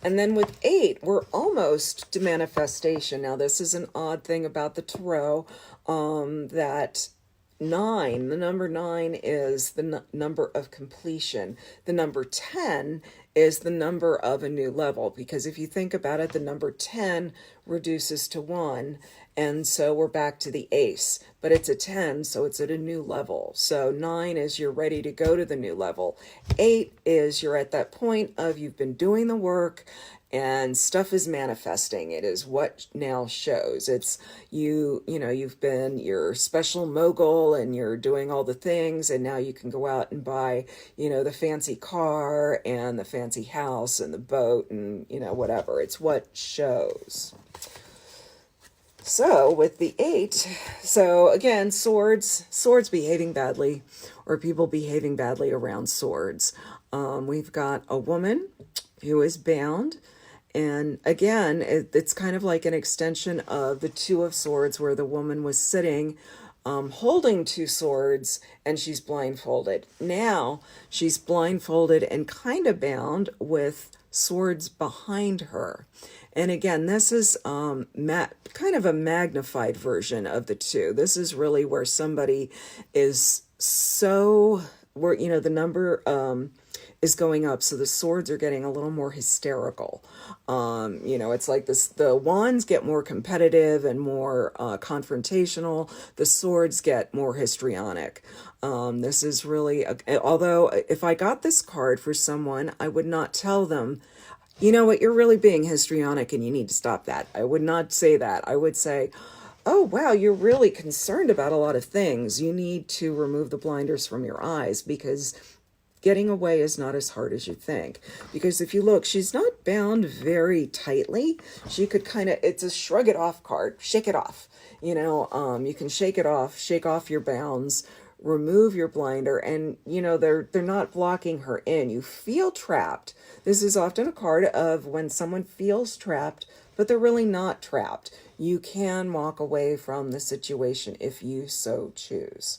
And then with 8, we're almost to manifestation. Now, this is an odd thing about the tarot, that 9, the number 9 is the number of completion. The number 10 is the number of a new level, because if you think about it, the number 10 reduces to 1, and so we're back to the ace, but it's a 10, so it's at a new level. So 9 is you're ready to go to the new level. 8 is you're at that point of you've been doing the work and stuff is manifesting. It is what now shows. It's you know, you've been your special mogul and you're doing all the things, and now you can go out and buy, you know, the fancy car and the fancy house and the boat and, you know, whatever. It's what shows. So with the 8, so again, swords behaving badly, or people behaving badly around swords. We've got a woman who is bound. And again, it's kind of like an extension of the 2 of Swords, where the woman was sitting holding two swords, and she's blindfolded. Now she's blindfolded and kind of bound with swords behind her. And again, this is kind of a magnified version of the two. This is really where somebody is where, the number is going up, so the swords are getting a little more hysterical. It's like this, the wands get more competitive and more confrontational. The swords get more histrionic. This is really, although if I got this card for someone, I would not tell them, you know what, you're really being histrionic and you need to stop that. I would not say that. I would say, oh, wow, you're really concerned about a lot of things. You need to remove the blinders from your eyes, because getting away is not as hard as you think. Because if you look, she's not bound very tightly. She could it's a shrug it off card, shake it off. You can shake it off, shake off your bounds, remove your blinder, and they're not blocking her in. You feel trapped. This is often a card of when someone feels trapped, but they're really not trapped. You can walk away from the situation if you so choose.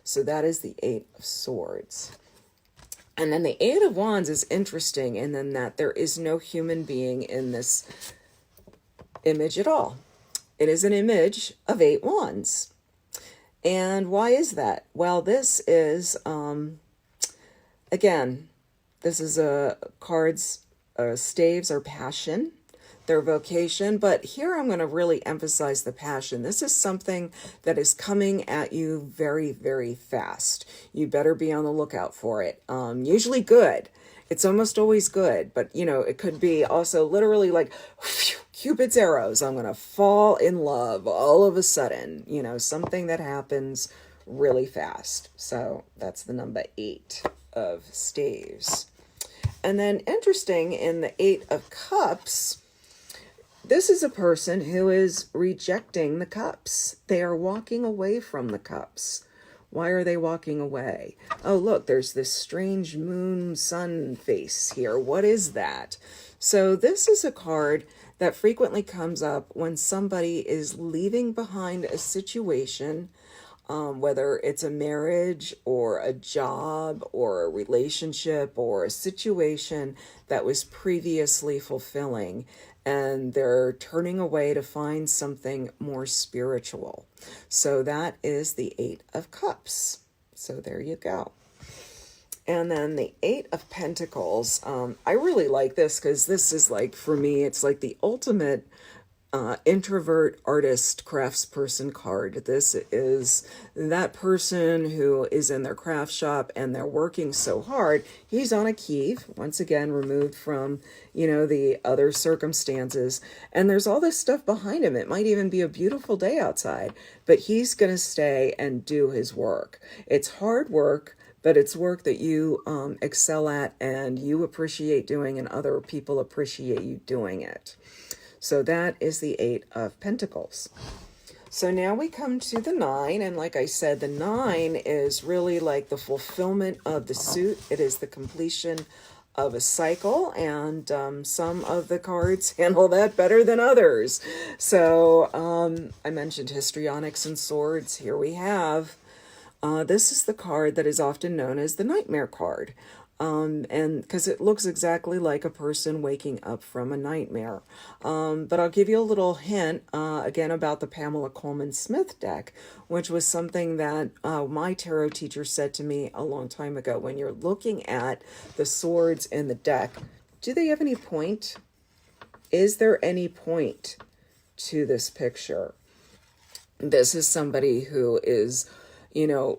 So that is the Eight of Swords. And then the Eight of Wands is interesting in then that there is no human being in this image at all. It is an image of 8 wands. And why is that? Well, this is, again, this is cards, staves are passion, their vocation, but here I'm going to really emphasize the passion. This is something that is coming at you very, very fast. You better be on the lookout for it. Usually good. It's almost always good, but it could be also literally like whew, Cupid's arrows. I'm going to fall in love all of a sudden, something that happens really fast. So that's the number 8 of staves. And then interesting, in the 8 of cups, this is a person who is rejecting the cups. They are walking away from the cups. Why are they walking away? Oh, look, there's this strange moon sun face here. What is that? So this is a card that frequently comes up when somebody is leaving behind a situation, whether it's a marriage or a job or a relationship or a situation that was previously fulfilling, and they're turning away to find something more spiritual. So that is the 8 of Cups. So there you go. And then the 8 of Pentacles. I really like this because this is like, for me, it's like the ultimate introvert, artist, craftsperson card. This is that person who is in their craft shop and they're working so hard. He's on a key, once again, removed from, the other circumstances. And there's all this stuff behind him. It might even be a beautiful day outside, but he's going to stay and do his work. It's hard work, but it's work that you excel at and you appreciate doing, and other people appreciate you doing it. So that is the 8 of Pentacles. So now we come to the 9. And like I said, the 9 is really like the fulfillment of the suit. It is the completion of a cycle. And some of the cards handle that better than others. So I mentioned histrionics and swords. Here we have. This is the card that is often known as the nightmare card. And because it looks exactly like a person waking up from a nightmare. But I'll give you a little hint, again, about the Pamela Coleman Smith deck, which was something that my tarot teacher said to me a long time ago. When you're looking at the swords in the deck, do they have any point? Is there any point to this picture? This is somebody who is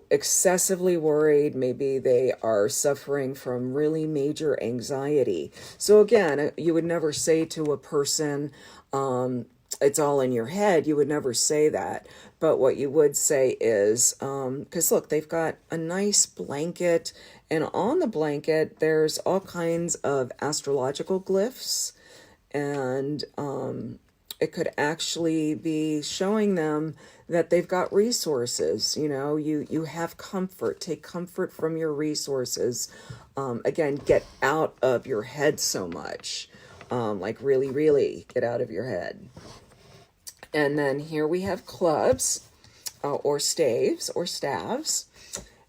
excessively worried. Maybe they are suffering from really major anxiety. So again, you would never say to a person, it's all in your head. You would never say that. But what you would say is, because look, they've got a nice blanket, and on the blanket, there's all kinds of astrological glyphs, and it could actually be showing them that they've got resources. You have comfort. Take comfort from your resources. Again, get out of your head so much. Like really, really get out of your head. And then here we have clubs. or staves or staves.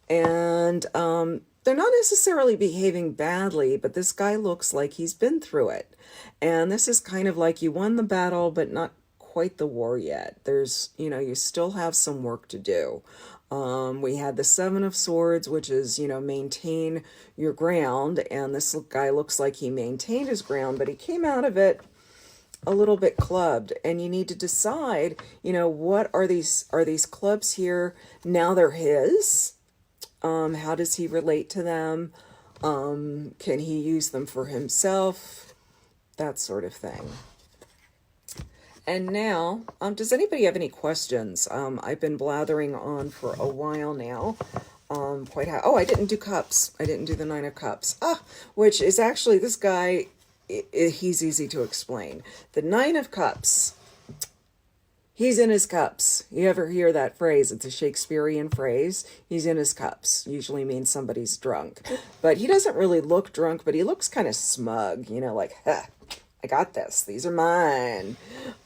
And they're not necessarily behaving badly, but this guy looks like he's been through it. And this is kind of like you won the battle, but not quite the war yet. There's, you still have some work to do. We had the Seven of Swords, which is, maintain your ground. And this guy looks like he maintained his ground, but he came out of it a little bit clubbed. And you need to decide, what are these clubs here? Now they're his. How does he relate to them? Can he use them for himself? That sort of thing. And now, does anybody have any questions? I've been blathering on for a while now. I didn't do cups. I didn't do the Nine of Cups. Which is actually, this guy, he's easy to explain. The Nine of Cups. He's in his cups. You ever hear that phrase? It's a Shakespearean phrase. He's in his cups. Usually means somebody's drunk. But he doesn't really look drunk, but he looks kind of smug, like, I got this. These are mine.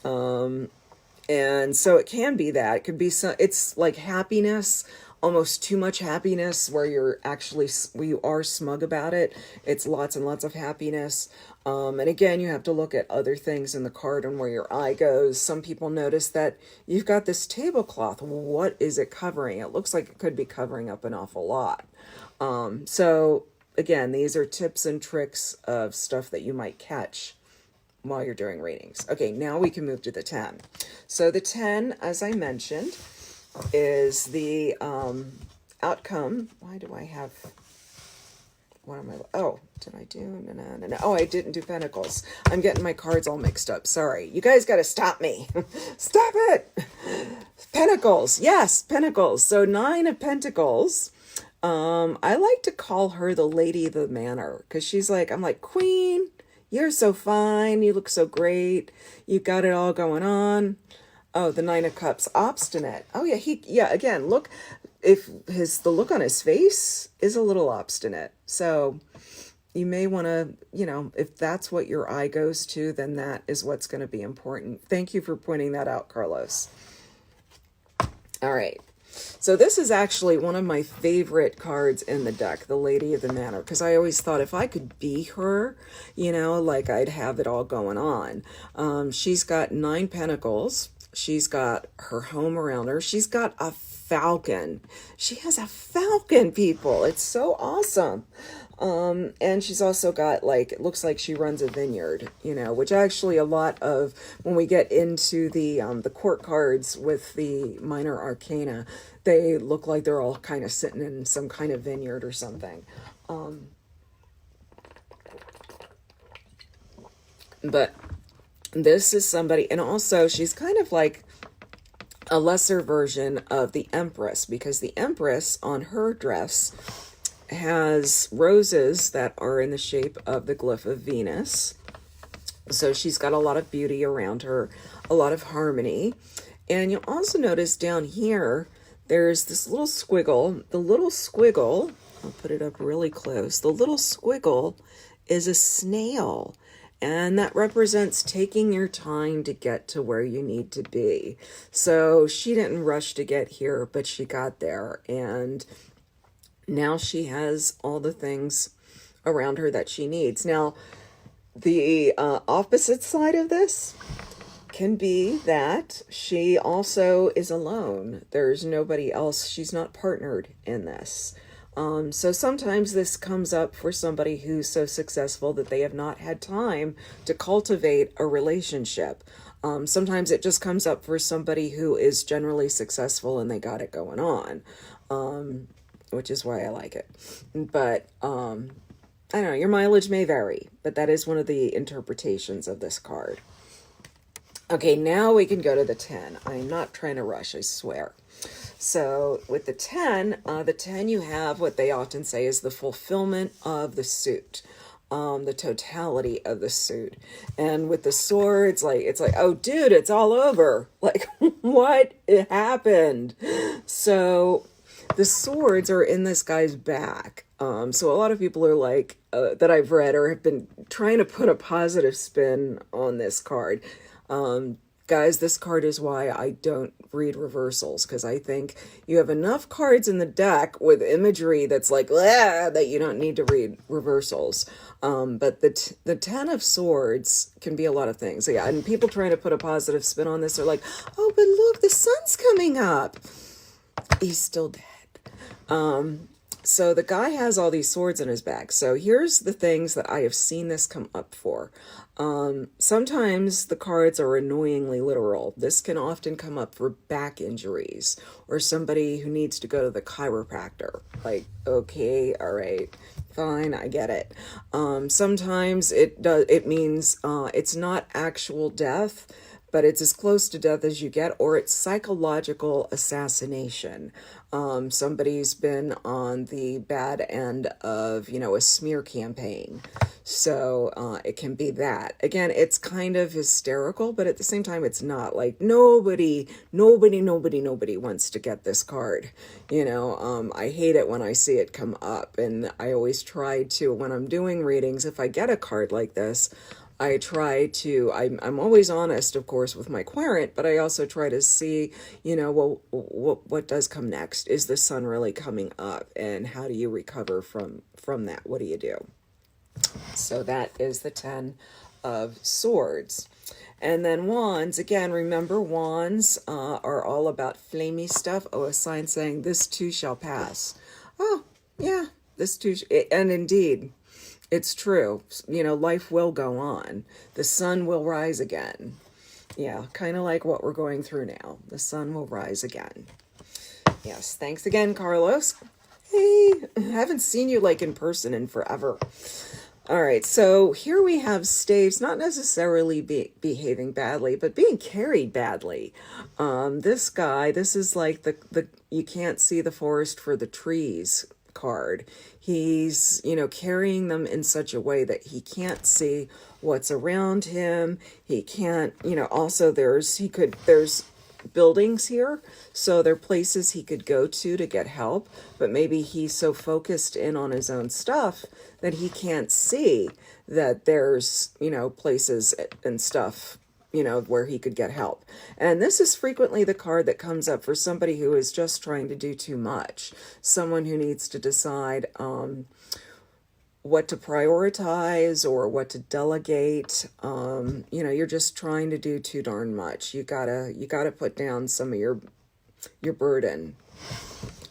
And so it can be that. It could be it's like happiness, almost too much happiness where you are smug about it. It's lots and lots of happiness. And again, you have to look at other things in the card and where your eye goes. Some people notice that you've got this tablecloth. What is it covering? It looks like it could be covering up an awful lot. So again, these are tips and tricks of stuff that you might catch while you're doing readings. Okay, now we can move to the 10. So the 10, as I mentioned, is the outcome. Why do I have... What am I... Oh, did I do... No. Oh, I didn't do Pentacles. I'm getting my cards all mixed up. Sorry. You guys got to stop me. Stop it! Pentacles. Yes, Pentacles. So 9 of Pentacles. I like to call her the Lady of the Manor, because she's like... I'm like, Queen, you're so fine. You look so great. You got it all going on. Oh, the Nine of Cups. Obstinate. Oh, yeah. Again, look... If the look on his face is a little obstinate. So you may want to, if that's what your eye goes to, then that is what's going to be important. Thank you for pointing that out, Carlos. All right. So this is actually one of my favorite cards in the deck, the Lady of the Manor, because I always thought if I could be her, like I'd have it all going on. She's got 9 pentacles. She's got her home around her. She's got a falcon. She has a falcon, people. It's so awesome. And she's also got, it looks like she runs a vineyard, which actually a lot of, when we get into the court cards with the minor arcana, they look like they're all kind of sitting in some kind of vineyard or something. But this is somebody, and also she's kind of like a lesser version of the Empress, because the Empress on her dress has roses that are in the shape of the glyph of Venus. So she's got a lot of beauty around her, a lot of harmony. And you'll also notice down here, there's this little squiggle. The little squiggle, I'll put it up really close. The little squiggle is a snail. And that represents taking your time to get to where you need to be. So she didn't rush to get here, but she got there. And now she has all the things around her that she needs. Now, the opposite side of this can be that she also is alone. There's nobody else. She's not partnered in this. So sometimes this comes up for somebody who's so successful that they have not had time to cultivate a relationship. Sometimes it just comes up for somebody who is generally successful and they got it going on, which is why I like it. But I don't know, your mileage may vary, but that is one of the interpretations of this card. Okay, now we can go to the 10. I'm not trying to rush, I swear. So with the 10 you have what they often say is the fulfillment of the suit, the totality of the suit. And with the swords, it's like, oh, dude, it's all over. Like, what happened? So the swords are in this guy's back. So a lot of people are like, that I've read or have been trying to put a positive spin on this card. Guys, this card is why I don't read reversals, because I think you have enough cards in the deck with imagery that's like, that you don't need to read reversals. But the Ten of Swords can be a lot of things. So yeah, and people trying to put a positive spin on this are like, oh, but look, the sun's coming up. He's still dead. So the guy has all these swords in his bag. So here's the things that I have seen this come up for. Sometimes the cards are annoyingly literal. This can often come up for back injuries or somebody who needs to go to the chiropractor. Like, okay, all right, fine, I get it. Sometimes it means it's not actual death, but it's as close to death as you get, or it's psychological assassination. Somebody's been on the bad end of, a smear campaign. So it can be that. Again, it's kind of hysterical, but at the same time, it's not. Like, nobody wants to get this card. I hate it when I see it come up. And I always try to, when I'm doing readings, if I get a card like this, I try to, I'm always honest, of course, with my querent, but I also try to see, well, what does come next? Is the sun really coming up? And how do you recover from that? What do you do? So that is the Ten of Swords. And then Wands, again, remember wands are all about flamey stuff. Oh, a sign saying this too shall pass. Oh, yeah, this too, and indeed, it's true. Life will go on. The sun will rise again. Yeah, kind of like what we're going through now. The sun will rise again. Yes, thanks again, Carlos. Hey, I haven't seen you like in person in forever. All right, so here we have staves, not necessarily behaving badly, but being carried badly. This guy, this is like the you can't see the forest for the trees card. He's, carrying them in such a way that he can't see what's around him. He can't, also there's buildings here, so there are places he could go to get help, but maybe he's so focused in on his own stuff that he can't see that there's, places and stuff, where he could get help. And this is frequently the card that comes up for somebody who is just trying to do too much. Someone who needs to decide what to prioritize or what to delegate. You're just trying to do too darn much. You gotta put down some of your burden.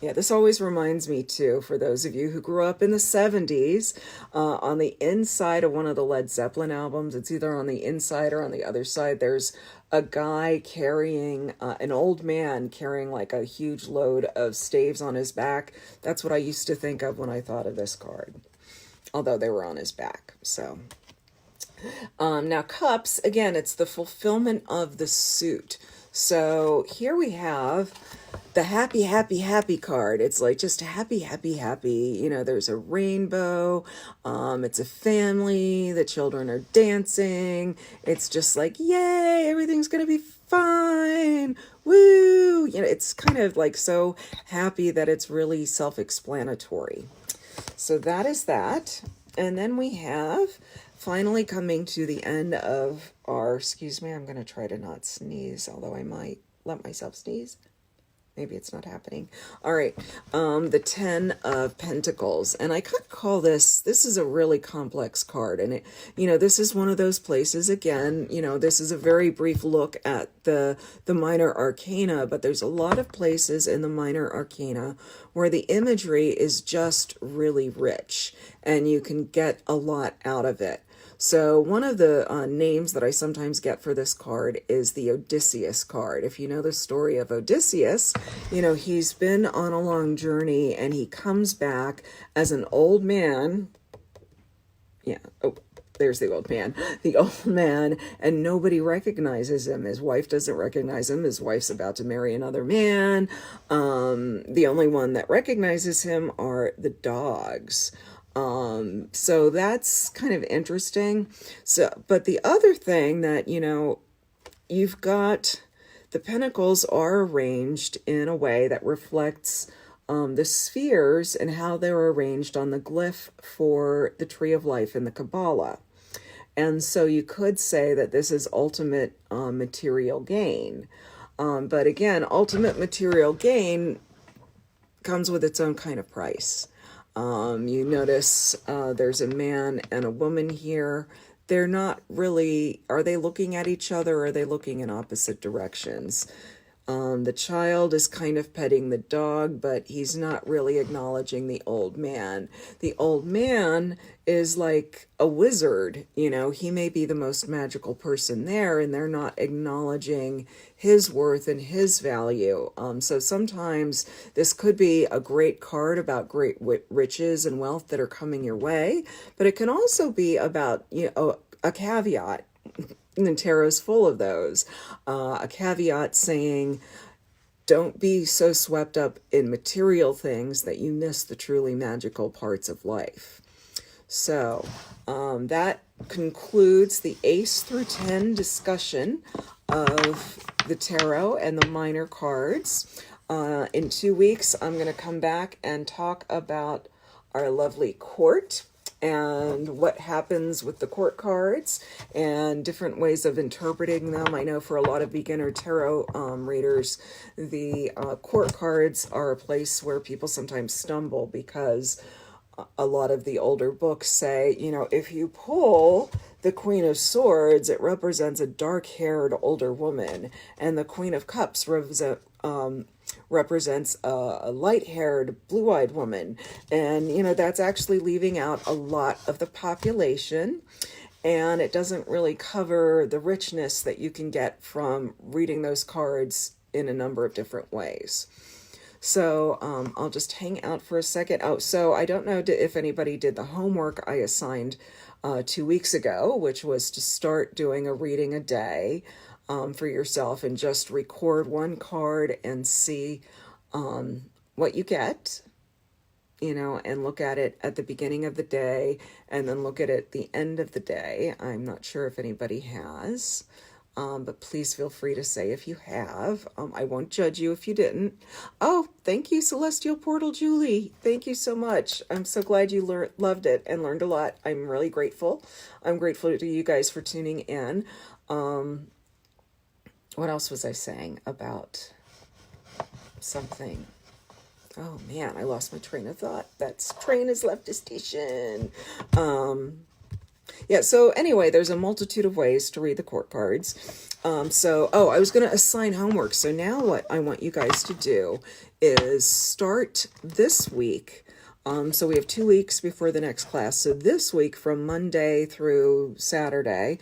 Yeah, this always reminds me, too, for those of you who grew up in the 70s, on the inside of one of the Led Zeppelin albums, it's either on the inside or on the other side, there's a guy carrying, an old man carrying like a huge load of staves on his back. That's what I used to think of when I thought of this card, although they were on his back, so... now, cups, again, it's the fulfillment of the suit. So here we have the happy card. It's like just happy. There's a rainbow. It's a family. The children are dancing. It's just like, yay, everything's going to be fine. Woo. It's kind of like so happy that it's really self-explanatory. So that is that. And then we have finally coming to the end of our, excuse me, I'm going to try to not sneeze, although I might let myself sneeze. Maybe it's not happening. All right. The 10 of Pentacles. And I kind of call this is a really complex card. And it, this is one of those places, again, this is a very brief look at the minor arcana, but there's a lot of places in the minor arcana where the imagery is just really rich and you can get a lot out of it. So one of the names that I sometimes get for this card is the Odysseus card. If you know the story of Odysseus, he's been on a long journey and he comes back as an old man. Yeah. Oh, there's the old man. The old man, and nobody recognizes him. His wife doesn't recognize him. His wife's about to marry another man. The only one that recognizes him are the dogs. So that's kind of interesting. So, but the other thing that, you've got the pentacles are arranged in a way that reflects, the spheres and how they're arranged on the glyph for the tree of life in the Kabbalah. And so you could say that this is ultimate material gain. But again, ultimate material gain comes with its own kind of price. You notice there's a man and a woman here. They're not really, are they looking at each other, or are they looking in opposite directions? The child is kind of petting the dog, but he's not really acknowledging the old man. The old man is like a wizard, you know, he may be the most magical person there, and they're not acknowledging his worth and his value. So sometimes this could be a great card about great riches and wealth that are coming your way, but it can also be about, you know, a caveat. And the tarot's full of those. A caveat saying, don't be so swept up in material things that you miss the truly magical parts of life. So that concludes the Ace through 10 discussion of the tarot and the minor cards. In 2 weeks, I'm going to come back and talk about our lovely court and what happens with the court cards and different ways of interpreting them. I know for a lot of beginner tarot readers, the court cards are a place where people sometimes stumble, because a lot of the older books say, you know, if you pull the Queen of Swords, it represents a dark-haired older woman, and the Queen of Cups represents a light-haired, blue-eyed woman. And, you know, that's actually leaving out a lot of the population, and it doesn't really cover the richness that you can get from reading those cards in a number of different ways. So I'll just hang out for a second. Oh, so I don't know if anybody did the homework I assigned 2 weeks ago, which was to start doing a reading a day for yourself, and just record one card and see what you get, you know, and look at it at the beginning of the day and then look at it at the end of the day. I'm not sure if anybody has, but please feel free to say if you have. I won't judge you if you didn't. Oh, thank you, Celestial Portal Julie. Thank you so much. I'm so glad you loved it and learned a lot. I'm really grateful. I'm grateful to you guys for tuning in. What else was I saying about something? Oh man, I lost my train of thought. Train has left the station. Yeah, so anyway, there's a multitude of ways to read the court cards. I was going to assign homework. So now what I want you guys to do is start this week. So we have 2 weeks before the next class. So this week, from Monday through Saturday,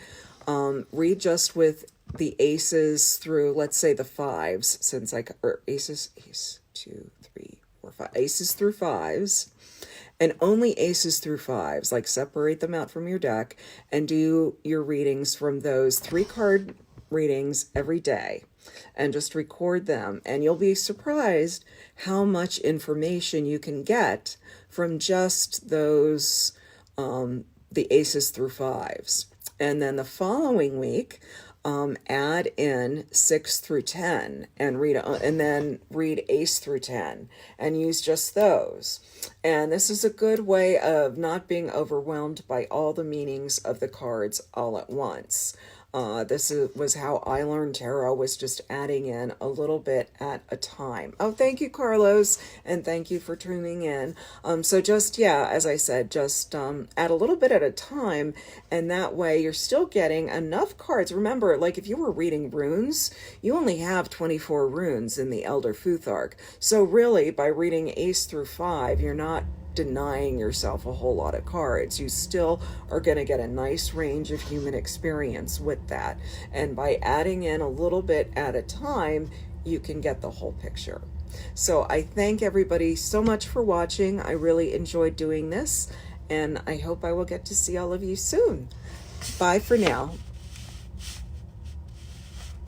read just with the aces through, let's say, the fives, since aces through fives, and only aces through fives. Like, separate them out from your deck and do your readings from those 3-card readings every day, and just record them. And you'll be surprised how much information you can get from just those, the aces through fives. And then the following week, add in 6 through 10 and then read ace through 10 and use just those. And this is a good way of not being overwhelmed by all the meanings of the cards all at once. Was how I learned tarot, was just adding in a little bit at a time. Oh, thank you, Carlos, and thank you for tuning in. So just, yeah, as I said, just add a little bit at a time, and that way you're still getting enough cards. Remember, like if you were reading runes, you only have 24 runes in the Elder Futhark. So really, by reading ace through 5, you're not denying yourself a whole lot of cards. You still are going to get a nice range of human experience with that. And by adding in a little bit at a time, you can get the whole picture. So I thank everybody so much for watching. I really enjoyed doing this, and I hope I will get to see all of you soon. Bye for now.